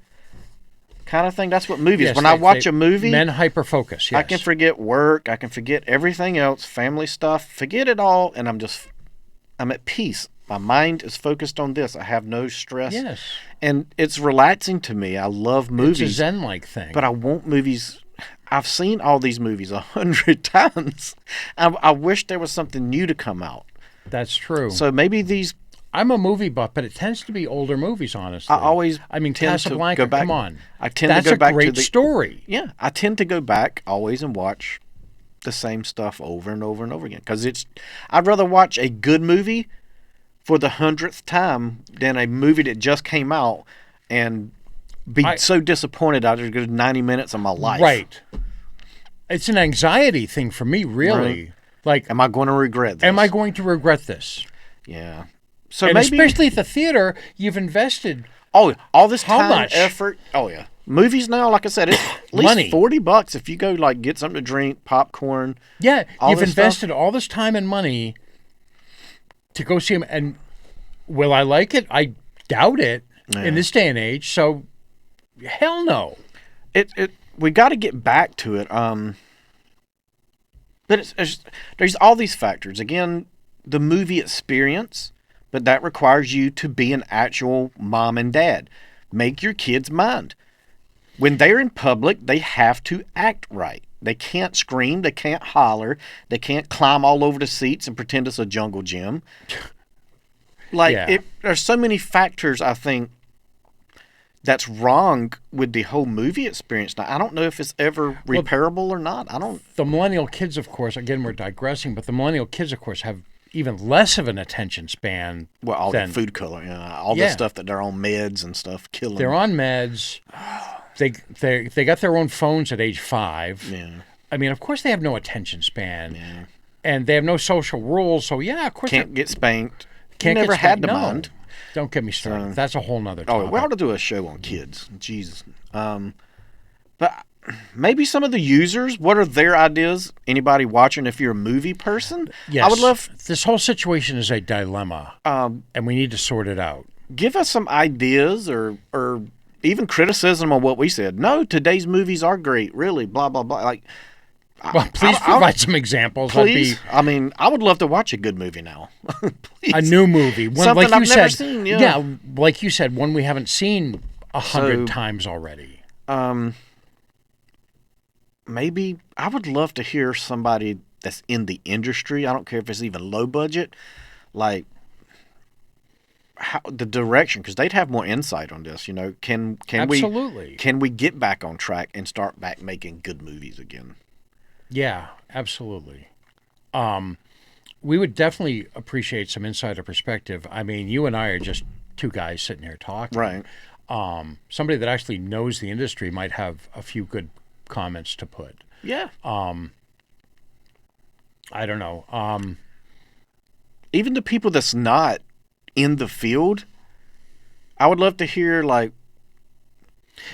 [SPEAKER 2] kind of thing. That's what movies.
[SPEAKER 4] Yes,
[SPEAKER 2] when I
[SPEAKER 4] they-
[SPEAKER 2] watch
[SPEAKER 4] they-
[SPEAKER 2] a movie,
[SPEAKER 4] men hyper-focus, yes.
[SPEAKER 2] I can forget work. I can forget everything else, family stuff, forget it all, and I'm at peace. My mind is focused on this. I have no stress.
[SPEAKER 4] Yes.
[SPEAKER 2] And it's relaxing to me. I love movies.
[SPEAKER 4] It's a Zen-like thing.
[SPEAKER 2] But I want movies. I've seen all these movies 100 times. I wish there was something new to come out.
[SPEAKER 4] That's true.
[SPEAKER 2] So maybe these.
[SPEAKER 4] I'm a movie buff, but it tends to be older movies, honestly.
[SPEAKER 2] I
[SPEAKER 4] mean,
[SPEAKER 2] tend to
[SPEAKER 4] Casablanca,
[SPEAKER 2] go back.
[SPEAKER 4] come on.
[SPEAKER 2] I tend
[SPEAKER 4] That's
[SPEAKER 2] to go back
[SPEAKER 4] a great
[SPEAKER 2] to the
[SPEAKER 4] story.
[SPEAKER 2] Yeah, I tend to go back always and watch the same stuff over and over and over again because I'd rather watch a good movie for the 100th time than a movie that just came out and be so disappointed after a good 90 minutes of my life.
[SPEAKER 4] Right. It's an anxiety thing for me, really.
[SPEAKER 2] Right.
[SPEAKER 4] Like,
[SPEAKER 2] Am I going to regret this?
[SPEAKER 4] am I going to regret this?
[SPEAKER 2] Yeah. So
[SPEAKER 4] And
[SPEAKER 2] maybe
[SPEAKER 4] especially at the theater, you've invested.
[SPEAKER 2] all this
[SPEAKER 4] How
[SPEAKER 2] time,
[SPEAKER 4] much?
[SPEAKER 2] effort. Oh yeah. Movies now, like I said, it's at least
[SPEAKER 4] Money.
[SPEAKER 2] $40 if you go like get something to drink, popcorn.
[SPEAKER 4] Yeah,
[SPEAKER 2] All
[SPEAKER 4] you've
[SPEAKER 2] this
[SPEAKER 4] invested all this time and money to go see him. And will I like it? I doubt it in this day and age. So, hell no.
[SPEAKER 2] We got to get back to it. But there's all these factors. Again, the movie experience, but that requires you to be an actual mom and dad. Make your kids mind. When they're in public, they have to act right. They can't scream. They can't holler. They can't climb all over the seats and pretend it's a jungle gym. Like,
[SPEAKER 4] Yeah.
[SPEAKER 2] there's so many factors, I think, that's wrong with the whole movie experience. Now, I don't know if it's ever repairable or not. I don't.
[SPEAKER 4] The millennial kids, of course, again, we're digressing, but the millennial kids, of course, have even less of an attention span.
[SPEAKER 2] Well, all
[SPEAKER 4] than,
[SPEAKER 2] the food color, all the
[SPEAKER 4] Yeah.
[SPEAKER 2] stuff that they're on meds and stuff, killing.
[SPEAKER 4] They're on meds. They got their own phones at age 5.
[SPEAKER 2] Yeah.
[SPEAKER 4] I mean, of course, they have no attention span, and they have no social rules. So yeah, of course,
[SPEAKER 2] Can't get spanked.
[SPEAKER 4] can't
[SPEAKER 2] Never
[SPEAKER 4] get
[SPEAKER 2] had
[SPEAKER 4] spanked.
[SPEAKER 2] to
[SPEAKER 4] No.
[SPEAKER 2] mind.
[SPEAKER 4] Don't get me started. That's a whole nother
[SPEAKER 2] Oh,
[SPEAKER 4] topic.
[SPEAKER 2] we ought to do a show on kids. Jesus. But maybe some of the users, what are their ideas? Anybody watching, if you're a movie person?
[SPEAKER 4] Yes.
[SPEAKER 2] I would love,
[SPEAKER 4] This whole situation is a dilemma, and we need to sort it out.
[SPEAKER 2] give us some ideas or even criticism on what we said. No, today's movies are great, really, blah, blah, blah. Like,
[SPEAKER 4] Well, please provide some examples.
[SPEAKER 2] please. I mean, I would love to watch a good movie now. Please.
[SPEAKER 4] A new movie, one,
[SPEAKER 2] Something
[SPEAKER 4] like you
[SPEAKER 2] I've never
[SPEAKER 4] said.
[SPEAKER 2] seen, yeah.
[SPEAKER 4] like you said, one we haven't seen 100
[SPEAKER 2] So-
[SPEAKER 4] times already.
[SPEAKER 2] Maybe I would love to hear somebody that's in the industry. I don't care if it's even low budget, like how the direction, because they'd have more insight on this. Can
[SPEAKER 4] Absolutely.
[SPEAKER 2] we get back on track and start back making good movies again?
[SPEAKER 4] Yeah, absolutely. We would definitely appreciate some insider perspective. I mean, you and I are just two guys sitting here talking.
[SPEAKER 2] Right.
[SPEAKER 4] Somebody that actually knows the industry might have a few good comments to put.
[SPEAKER 2] Yeah.
[SPEAKER 4] I don't know.
[SPEAKER 2] Even the people that's not in the field, I would love to hear like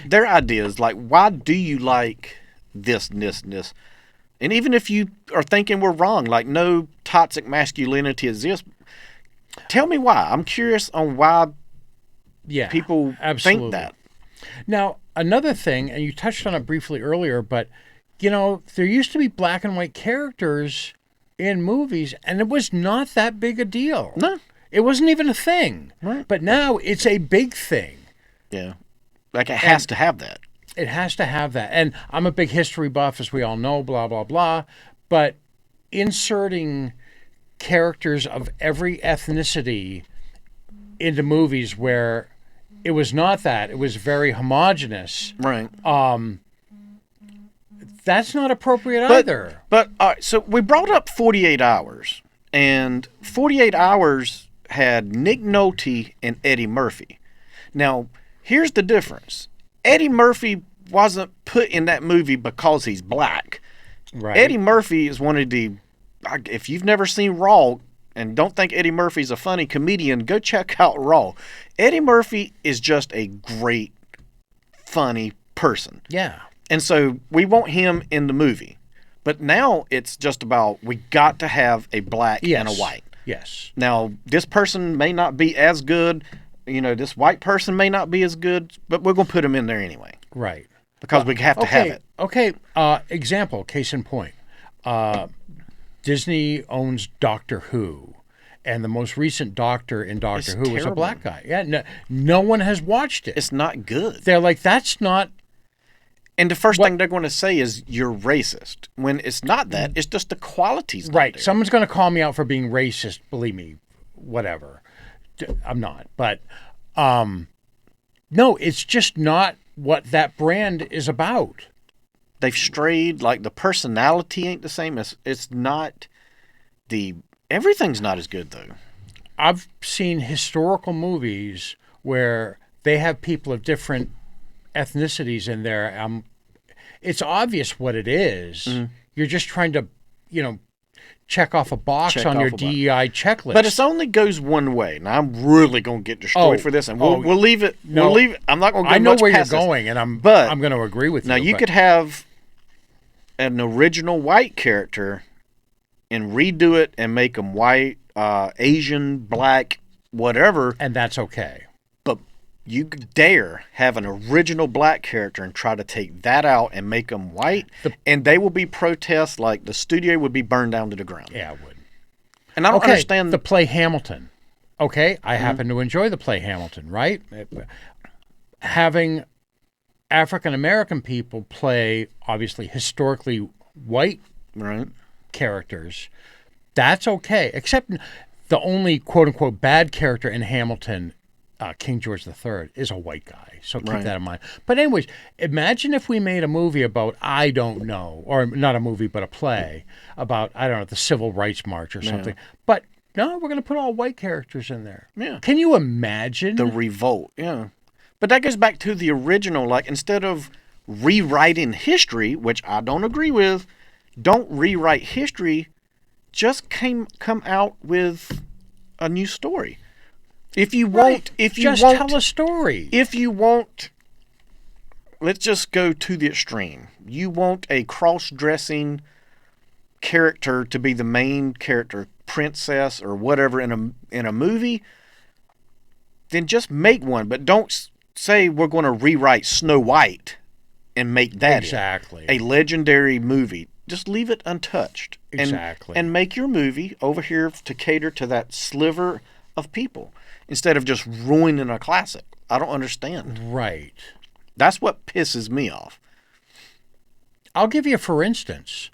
[SPEAKER 2] their ideas. Like, why do you like this and this and this? And even if you are thinking we're wrong, like no toxic masculinity exists, tell me why. I'm curious on why
[SPEAKER 4] Yeah,
[SPEAKER 2] people
[SPEAKER 4] absolutely.
[SPEAKER 2] think that.
[SPEAKER 4] Now, another thing, and you touched on it briefly earlier, but there used to be black and white characters in movies, and it was not that big a deal.
[SPEAKER 2] No.
[SPEAKER 4] It wasn't even a thing.
[SPEAKER 2] Right.
[SPEAKER 4] But now it's a big thing.
[SPEAKER 2] Yeah. Like it has to have that.
[SPEAKER 4] It has to have that. And I'm a big history buff, as we all know, blah, blah, blah. But inserting characters of every ethnicity into movies where it was not that, it was very homogenous,
[SPEAKER 2] Right.
[SPEAKER 4] that's not appropriate either.
[SPEAKER 2] But all right, so we brought up 48 Hours, and 48 Hours had Nick Nolte and Eddie Murphy. Now, here's the difference. Eddie Murphy wasn't put in that movie because he's black.
[SPEAKER 4] Right.
[SPEAKER 2] Eddie Murphy is one of the, if you've never seen Raw and don't think Eddie Murphy's a funny comedian, go check out Raw. Eddie Murphy is just a great, funny person.
[SPEAKER 4] Yeah.
[SPEAKER 2] And so we want him in the movie. But now it's just about we got to have a black and a white.
[SPEAKER 4] Yes.
[SPEAKER 2] Now, this person may not be as good. This white person may not be as good, but we're going to put him in there anyway
[SPEAKER 4] Right.
[SPEAKER 2] because we have to have it.
[SPEAKER 4] Okay. Example, case in point. Disney owns Doctor Who, and the most recent Doctor in Doctor
[SPEAKER 2] It's
[SPEAKER 4] Who was a
[SPEAKER 2] terrible.
[SPEAKER 4] black guy. Yeah, no one has watched it.
[SPEAKER 2] It's not good.
[SPEAKER 4] They're like, that's not.
[SPEAKER 2] And the first thing they're going to say is you're racist. When it's not that, it's just the qualities. not
[SPEAKER 4] Right.
[SPEAKER 2] there.
[SPEAKER 4] Someone's going to call me out for being racist. Believe me, whatever. I'm not. But no, it's just not what that brand is about.
[SPEAKER 2] They've strayed. Like the personality ain't the same. It's not the. Everything's not as good though.
[SPEAKER 4] I've seen historical movies where they have people of different ethnicities in there. It's obvious what it is. You're just trying to, check off a box
[SPEAKER 2] Check
[SPEAKER 4] on your
[SPEAKER 2] off a box.
[SPEAKER 4] DEI checklist.
[SPEAKER 2] But it only goes one way. Now I'm really gonna get destroyed
[SPEAKER 4] Oh,
[SPEAKER 2] for this, and
[SPEAKER 4] oh,
[SPEAKER 2] we'll leave it.
[SPEAKER 4] no.
[SPEAKER 2] We'll leave it. I'm not gonna go
[SPEAKER 4] I know
[SPEAKER 2] much
[SPEAKER 4] where you're
[SPEAKER 2] past this.
[SPEAKER 4] going, and I'm
[SPEAKER 2] But-
[SPEAKER 4] going to agree with
[SPEAKER 2] Now
[SPEAKER 4] you.
[SPEAKER 2] you
[SPEAKER 4] but-
[SPEAKER 2] could have an original white character and redo it and make them white, Asian, black, whatever.
[SPEAKER 4] and that's okay.
[SPEAKER 2] But you could dare have an original black character and try to take that out and make them white, and they will be protests like the studio would be burned down to the ground.
[SPEAKER 4] Yeah, I would.
[SPEAKER 2] And I don't
[SPEAKER 4] Okay,
[SPEAKER 2] understand
[SPEAKER 4] the play Hamilton. Okay, I
[SPEAKER 2] Mm-hmm.
[SPEAKER 4] happen to enjoy the play Hamilton, right? Having African American people play obviously historically white
[SPEAKER 2] right.
[SPEAKER 4] characters, that's okay. Except the only quote unquote bad character in Hamilton, King George III, is a white guy. So keep
[SPEAKER 2] Right.
[SPEAKER 4] that in mind. But anyways, imagine if we made a movie about, I don't know, or not a movie, but a play about, I don't know, the Civil Rights March or something. But no, we're going to put all white characters in there.
[SPEAKER 2] Yeah.
[SPEAKER 4] Can you imagine?
[SPEAKER 2] The revolt, yeah. But that goes back to the original. Like, instead of rewriting history, which I don't agree with, don't rewrite history. Just come out with a new story. If you
[SPEAKER 4] Right.
[SPEAKER 2] want,
[SPEAKER 4] Just tell a story.
[SPEAKER 2] if you want, let's just go to the extreme. You want a cross-dressing character to be the main character, princess or whatever in a movie, then just make one. But don't say we're going to rewrite Snow White and make that it.
[SPEAKER 4] Exactly.
[SPEAKER 2] A legendary movie. Just leave it untouched.
[SPEAKER 4] Exactly.
[SPEAKER 2] And make your movie over here to cater to that sliver of people instead of just ruining a classic. I don't understand.
[SPEAKER 4] Right.
[SPEAKER 2] That's what pisses me off.
[SPEAKER 4] I'll give you, for instance,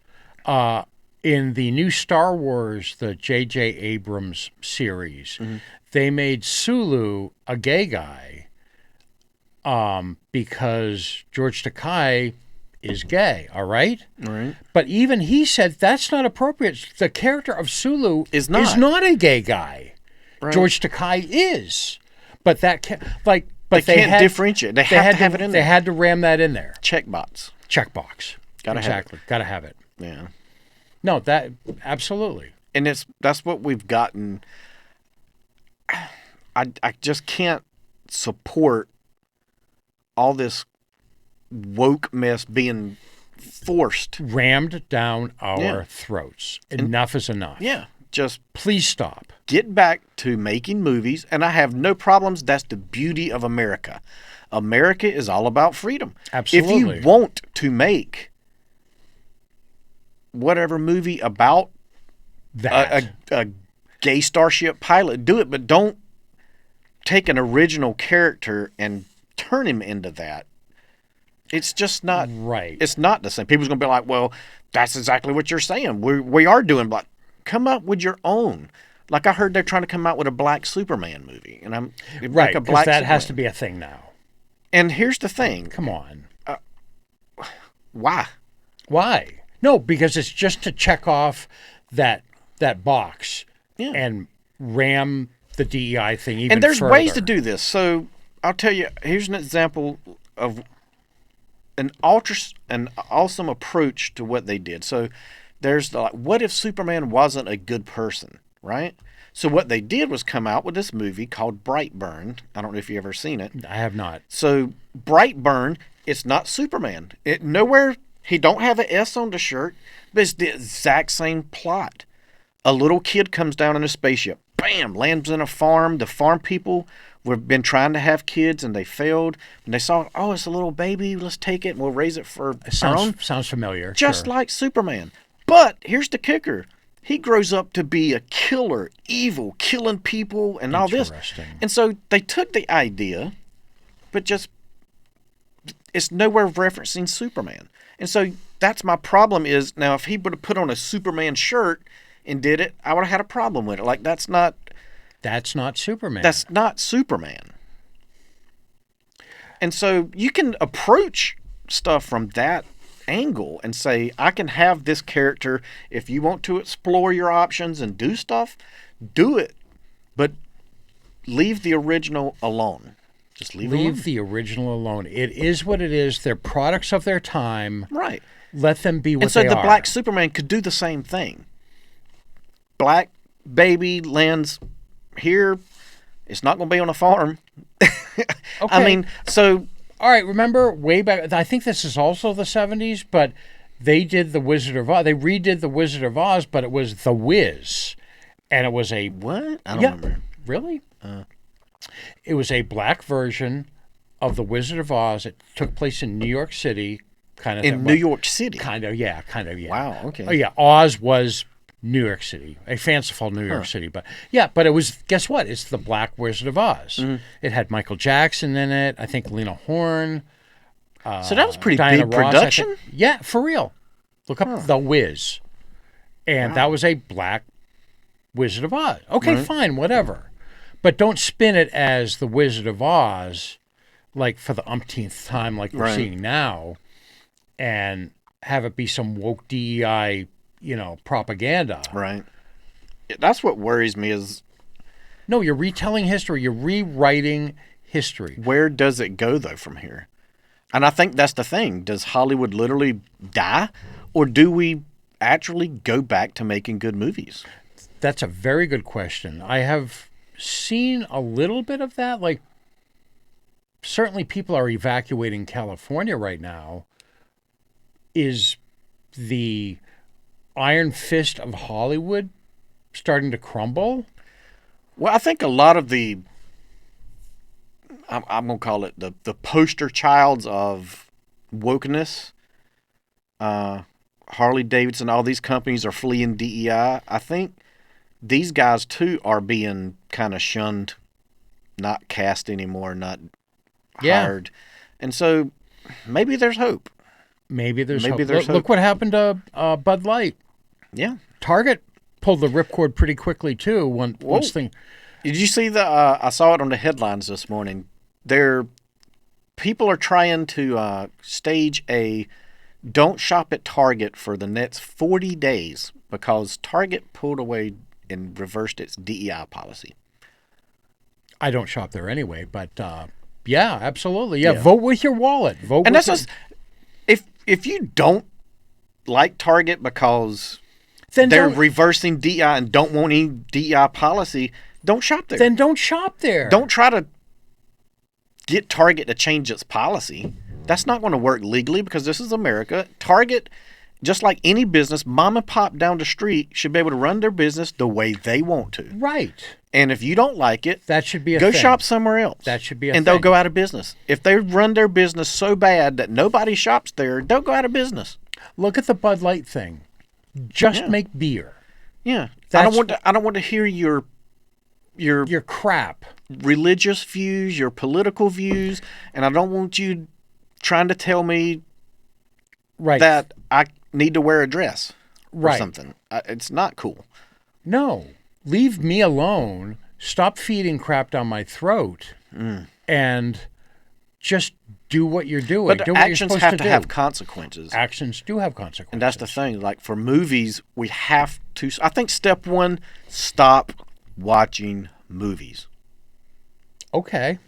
[SPEAKER 4] in the new Star Wars, the J.J. Abrams series, they made Sulu a gay guy because George Takei is gay, all right?
[SPEAKER 2] Right.
[SPEAKER 4] But even he said that's not appropriate. The character of Sulu
[SPEAKER 2] Is not.
[SPEAKER 4] a gay guy.
[SPEAKER 2] Right.
[SPEAKER 4] George Takei is. But that but
[SPEAKER 2] They
[SPEAKER 4] they
[SPEAKER 2] can't
[SPEAKER 4] had,
[SPEAKER 2] differentiate. They have to have it in
[SPEAKER 4] They
[SPEAKER 2] there.
[SPEAKER 4] had to ram that in there.
[SPEAKER 2] Checkbox.
[SPEAKER 4] Checkbox.
[SPEAKER 2] Gotta have it.
[SPEAKER 4] exactly. Got to have it.
[SPEAKER 2] Yeah.
[SPEAKER 4] No, that absolutely.
[SPEAKER 2] And that's what we've gotten. I just can't support all this woke mess being forced.
[SPEAKER 4] Rammed down our
[SPEAKER 2] Yeah.
[SPEAKER 4] throats. Enough is enough.
[SPEAKER 2] Yeah. Just
[SPEAKER 4] Please stop.
[SPEAKER 2] get back to making movies, and I have no problems. That's the beauty of America. America is all about freedom.
[SPEAKER 4] Absolutely.
[SPEAKER 2] If you want to make whatever movie about
[SPEAKER 4] That.
[SPEAKER 2] a gay starship pilot, do it, but don't take an original character and turn him into that. It's just not
[SPEAKER 4] Right.
[SPEAKER 2] It's not the same. People's gonna be like, "Well, that's exactly what you're saying. We are doing like, come up with your own." Like I heard they're trying to come out with a black Superman movie, and I'm
[SPEAKER 4] right.
[SPEAKER 2] like a
[SPEAKER 4] Because
[SPEAKER 2] black
[SPEAKER 4] that has to
[SPEAKER 2] Superman.
[SPEAKER 4] be a thing now.
[SPEAKER 2] And here's the thing:
[SPEAKER 4] Come on.
[SPEAKER 2] why?
[SPEAKER 4] Why? No, because it's just to check off that box
[SPEAKER 2] Yeah.
[SPEAKER 4] and ram the DEI thing even
[SPEAKER 2] And there's
[SPEAKER 4] further.
[SPEAKER 2] ways to do this. So I'll tell you. Here's an example of an awesome approach to what they did. So there's the, like, what if Superman wasn't a good person, right? So what they did was come out with this movie called Brightburn. I don't know if you ever seen it.
[SPEAKER 4] I have not.
[SPEAKER 2] So Brightburn, it's not Superman. It nowhere he don't have an S on the shirt, but it's the exact same plot. A little kid comes down in a spaceship, bam, lands in a farm. The farm people have been trying to have kids and they failed. And they saw, oh, it's a little baby. Let's take it and we'll raise it for our own.
[SPEAKER 4] Sounds familiar.
[SPEAKER 2] Just
[SPEAKER 4] sure.
[SPEAKER 2] like Superman. But here's the kicker. He grows up to be a killer, evil, killing people and all this.
[SPEAKER 4] Interesting.
[SPEAKER 2] And so they took the idea, but just it's nowhere referencing Superman. And so that's my problem is now if he would have put on a Superman shirt and did it, I would have had a problem with it. Like that's not
[SPEAKER 4] Superman.
[SPEAKER 2] that's not Superman. And so you can approach stuff from that angle and say, I can have this character. If you want to explore your options and do stuff, do it. But leave the original alone. Just leave it alone.
[SPEAKER 4] Leave the original alone. It is what it is. They're products of their time.
[SPEAKER 2] Right.
[SPEAKER 4] Let them be what
[SPEAKER 2] And so
[SPEAKER 4] they
[SPEAKER 2] the
[SPEAKER 4] are.
[SPEAKER 2] Black Superman could do the same thing. Black baby lands here. It's not going to be on a farm. I
[SPEAKER 4] Okay.
[SPEAKER 2] mean, so
[SPEAKER 4] All right, remember way back, I think this is also the 70s, but they did The Wizard of Oz. They redid The Wizard of Oz, but it was The Wiz. And it was a...
[SPEAKER 2] what? I don't
[SPEAKER 4] Yeah,
[SPEAKER 2] remember.
[SPEAKER 4] really? It was a black version of The Wizard of Oz. It took place in New York City, kind of.
[SPEAKER 2] In New York City.
[SPEAKER 4] Kind of, yeah.
[SPEAKER 2] Wow, okay.
[SPEAKER 4] Oh, yeah, Oz was New York City, a fanciful New York City. But yeah, but it was, guess what? It's the Black Wizard of Oz.
[SPEAKER 2] Mm-hmm.
[SPEAKER 4] It had Michael Jackson in it, I think Lena Horne.
[SPEAKER 2] So that was pretty
[SPEAKER 4] Diana
[SPEAKER 2] big
[SPEAKER 4] Ross, I
[SPEAKER 2] production.
[SPEAKER 4] think. Yeah, for real. Look up The Wiz. And that was a black Wizard of Oz. Okay, fine, whatever. But don't spin it as the Wizard of Oz, like for the umpteenth time, like we're seeing now, and have it be some woke DEI, propaganda.
[SPEAKER 2] Right. That's what worries me is
[SPEAKER 4] No, you're retelling history. You're rewriting history.
[SPEAKER 2] where does it go, though, from here? And I think that's the thing. Does Hollywood literally die? Or do we actually go back to making good movies?
[SPEAKER 4] That's a very good question. I have seen a little bit of that. Like, certainly people are evacuating California right now. Is the iron fist of Hollywood starting to crumble?
[SPEAKER 2] Well, I think a lot of I'm going to call it the poster childs of wokeness, Harley Davidson, all these companies are fleeing DEI. I think these guys, too, are being kind of shunned, not cast anymore, not hired. And so maybe there's hope.
[SPEAKER 4] Maybe there's
[SPEAKER 2] Maybe
[SPEAKER 4] hope.
[SPEAKER 2] there's
[SPEAKER 4] Look
[SPEAKER 2] hope.
[SPEAKER 4] what happened to Bud Light.
[SPEAKER 2] Yeah.
[SPEAKER 4] Target pulled the ripcord pretty quickly, too, once thing.
[SPEAKER 2] Did you see I saw it on the headlines this morning. People are trying to stage a don't shop at Target for the next 40 days because Target pulled away and reversed its DEI policy.
[SPEAKER 4] I don't shop there anyway, but yeah, absolutely. Yeah, vote with your wallet. Vote
[SPEAKER 2] And
[SPEAKER 4] with
[SPEAKER 2] that's just, if you don't like Target because
[SPEAKER 4] then
[SPEAKER 2] they're
[SPEAKER 4] don't,
[SPEAKER 2] reversing DEI and don't want any DEI policy, don't shop there.
[SPEAKER 4] then don't shop there.
[SPEAKER 2] Don't try to get Target to change its policy. That's not going to work legally because this is America. Target, just like any business, mom and pop down the street should be able to run their business the way they want to.
[SPEAKER 4] Right.
[SPEAKER 2] And if you don't like it,
[SPEAKER 4] That should be a
[SPEAKER 2] go
[SPEAKER 4] thing.
[SPEAKER 2] shop somewhere else.
[SPEAKER 4] That should be a
[SPEAKER 2] And they'll
[SPEAKER 4] thing.
[SPEAKER 2] go out of business. If they run their business so bad that nobody shops there, they'll go out of business.
[SPEAKER 4] Look at the Bud Light thing. Just
[SPEAKER 2] Yeah.
[SPEAKER 4] make beer.
[SPEAKER 2] Yeah.
[SPEAKER 4] That's-
[SPEAKER 2] I don't want to hear your
[SPEAKER 4] Your crap.
[SPEAKER 2] religious views, your political views, and I don't want you trying to tell me
[SPEAKER 4] Right.
[SPEAKER 2] that I need to wear a dress or
[SPEAKER 4] Right.
[SPEAKER 2] something. It's not cool.
[SPEAKER 4] No. Leave me alone. Stop feeding crap down my throat. And just do what you're doing.
[SPEAKER 2] But
[SPEAKER 4] do what you're
[SPEAKER 2] actions
[SPEAKER 4] supposed
[SPEAKER 2] have
[SPEAKER 4] to
[SPEAKER 2] to
[SPEAKER 4] do.
[SPEAKER 2] have consequences.
[SPEAKER 4] Actions do have consequences.
[SPEAKER 2] And that's the thing. Like for movies, we have to. I think step one, stop watching movies.
[SPEAKER 4] Okay.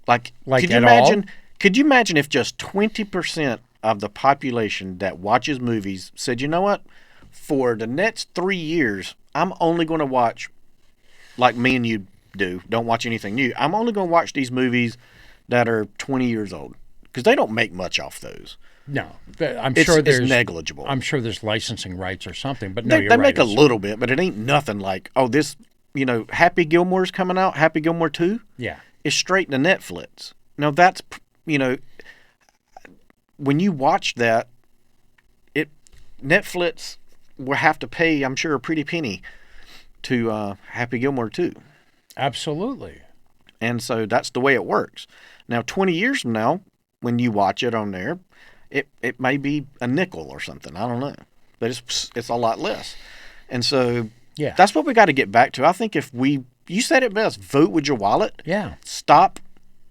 [SPEAKER 2] Like could you
[SPEAKER 4] at
[SPEAKER 2] imagine?
[SPEAKER 4] all?
[SPEAKER 2] Could you imagine if just 20% of the population that watches movies said, you know what, for the next 3 years, I'm only going to watch, like me and you do, don't watch anything new. I'm only going to watch these movies that are 20 years old because they don't make much off those.
[SPEAKER 4] No. I'm
[SPEAKER 2] It's,
[SPEAKER 4] sure
[SPEAKER 2] it's
[SPEAKER 4] there's
[SPEAKER 2] negligible.
[SPEAKER 4] I'm sure there's licensing rights or something, but no,
[SPEAKER 2] They
[SPEAKER 4] you're right.
[SPEAKER 2] make a
[SPEAKER 4] It's-
[SPEAKER 2] little bit, but it ain't nothing like, oh, this, Happy Gilmore's coming out, Happy Gilmore 2.
[SPEAKER 4] Yeah.
[SPEAKER 2] It's straight to Netflix. Now that's, when you watch that, Netflix will have to pay, I'm sure, a pretty penny to Happy Gilmore 2.
[SPEAKER 4] Absolutely.
[SPEAKER 2] And so that's the way it works. Now, 20 years from now, when you watch it on there, it may be a nickel or something. I don't know. But it's a lot less. And so
[SPEAKER 4] Yeah.
[SPEAKER 2] that's what we got to get back to. I think you said it best, vote with your wallet.
[SPEAKER 4] Yeah.
[SPEAKER 2] Stop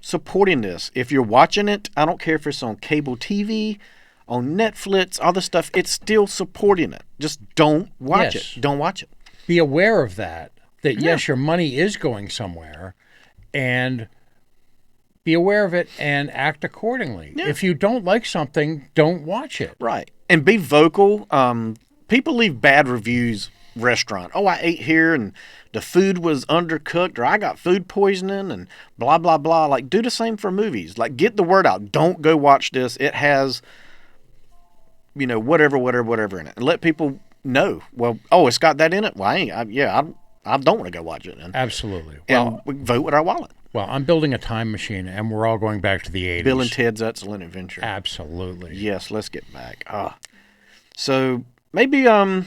[SPEAKER 2] supporting this. If you're watching it, I don't care if it's on cable TV, on Netflix, all the stuff, it's still supporting it. Just don't watch
[SPEAKER 4] Yes.
[SPEAKER 2] it. Don't watch it.
[SPEAKER 4] Be aware of that yes, your money is going somewhere, and be aware of it and act accordingly.
[SPEAKER 2] Yeah.
[SPEAKER 4] If you don't like something, don't watch it.
[SPEAKER 2] Right. And be vocal. People leave bad reviews restaurant. Oh, I ate here and the food was undercooked, or I got food poisoning and blah, blah, blah. Like, do the same for movies. Like, get the word out. Don't go watch this. It has, whatever in it. And let people know. Well, oh, it's got that in it? Well, I don't want to go watch it then.
[SPEAKER 4] Absolutely.
[SPEAKER 2] And
[SPEAKER 4] Well,
[SPEAKER 2] we vote with our wallet.
[SPEAKER 4] I'm building a time machine, and we're all going back to the 80s.
[SPEAKER 2] Bill and Ted's Excellent Adventure.
[SPEAKER 4] Absolutely.
[SPEAKER 2] Yes, let's get back. So maybe I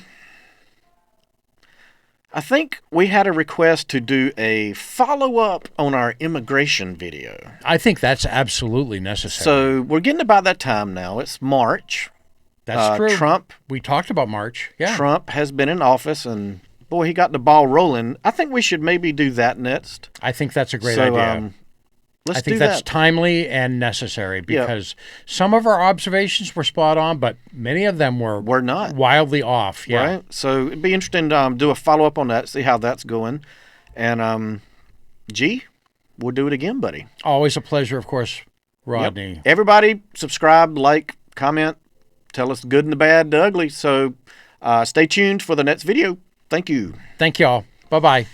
[SPEAKER 2] think we had a request to do a follow-up on our immigration video.
[SPEAKER 4] I think that's absolutely necessary.
[SPEAKER 2] So we're getting about that time now. It's March.
[SPEAKER 4] That's true.
[SPEAKER 2] Trump
[SPEAKER 4] We talked about March. Yeah.
[SPEAKER 2] Trump has been in office, and boy, he got the ball rolling. I think we should maybe do that next.
[SPEAKER 4] I think that's a great
[SPEAKER 2] So,
[SPEAKER 4] idea.
[SPEAKER 2] Let's
[SPEAKER 4] I think
[SPEAKER 2] do
[SPEAKER 4] that's
[SPEAKER 2] that.
[SPEAKER 4] timely and necessary because some of our observations were spot on, but many of them were
[SPEAKER 2] not.
[SPEAKER 4] wildly off. Yeah.
[SPEAKER 2] Right? So it'd be interesting to do a follow-up on that, see how that's going. And, G, we'll do it again, buddy.
[SPEAKER 4] Always a pleasure, of course, Rodney.
[SPEAKER 2] Yep. Everybody, subscribe, like, comment, tell us the good and the bad, the ugly. So stay tuned for the next video. Thank you.
[SPEAKER 4] Thank y'all. Bye-bye.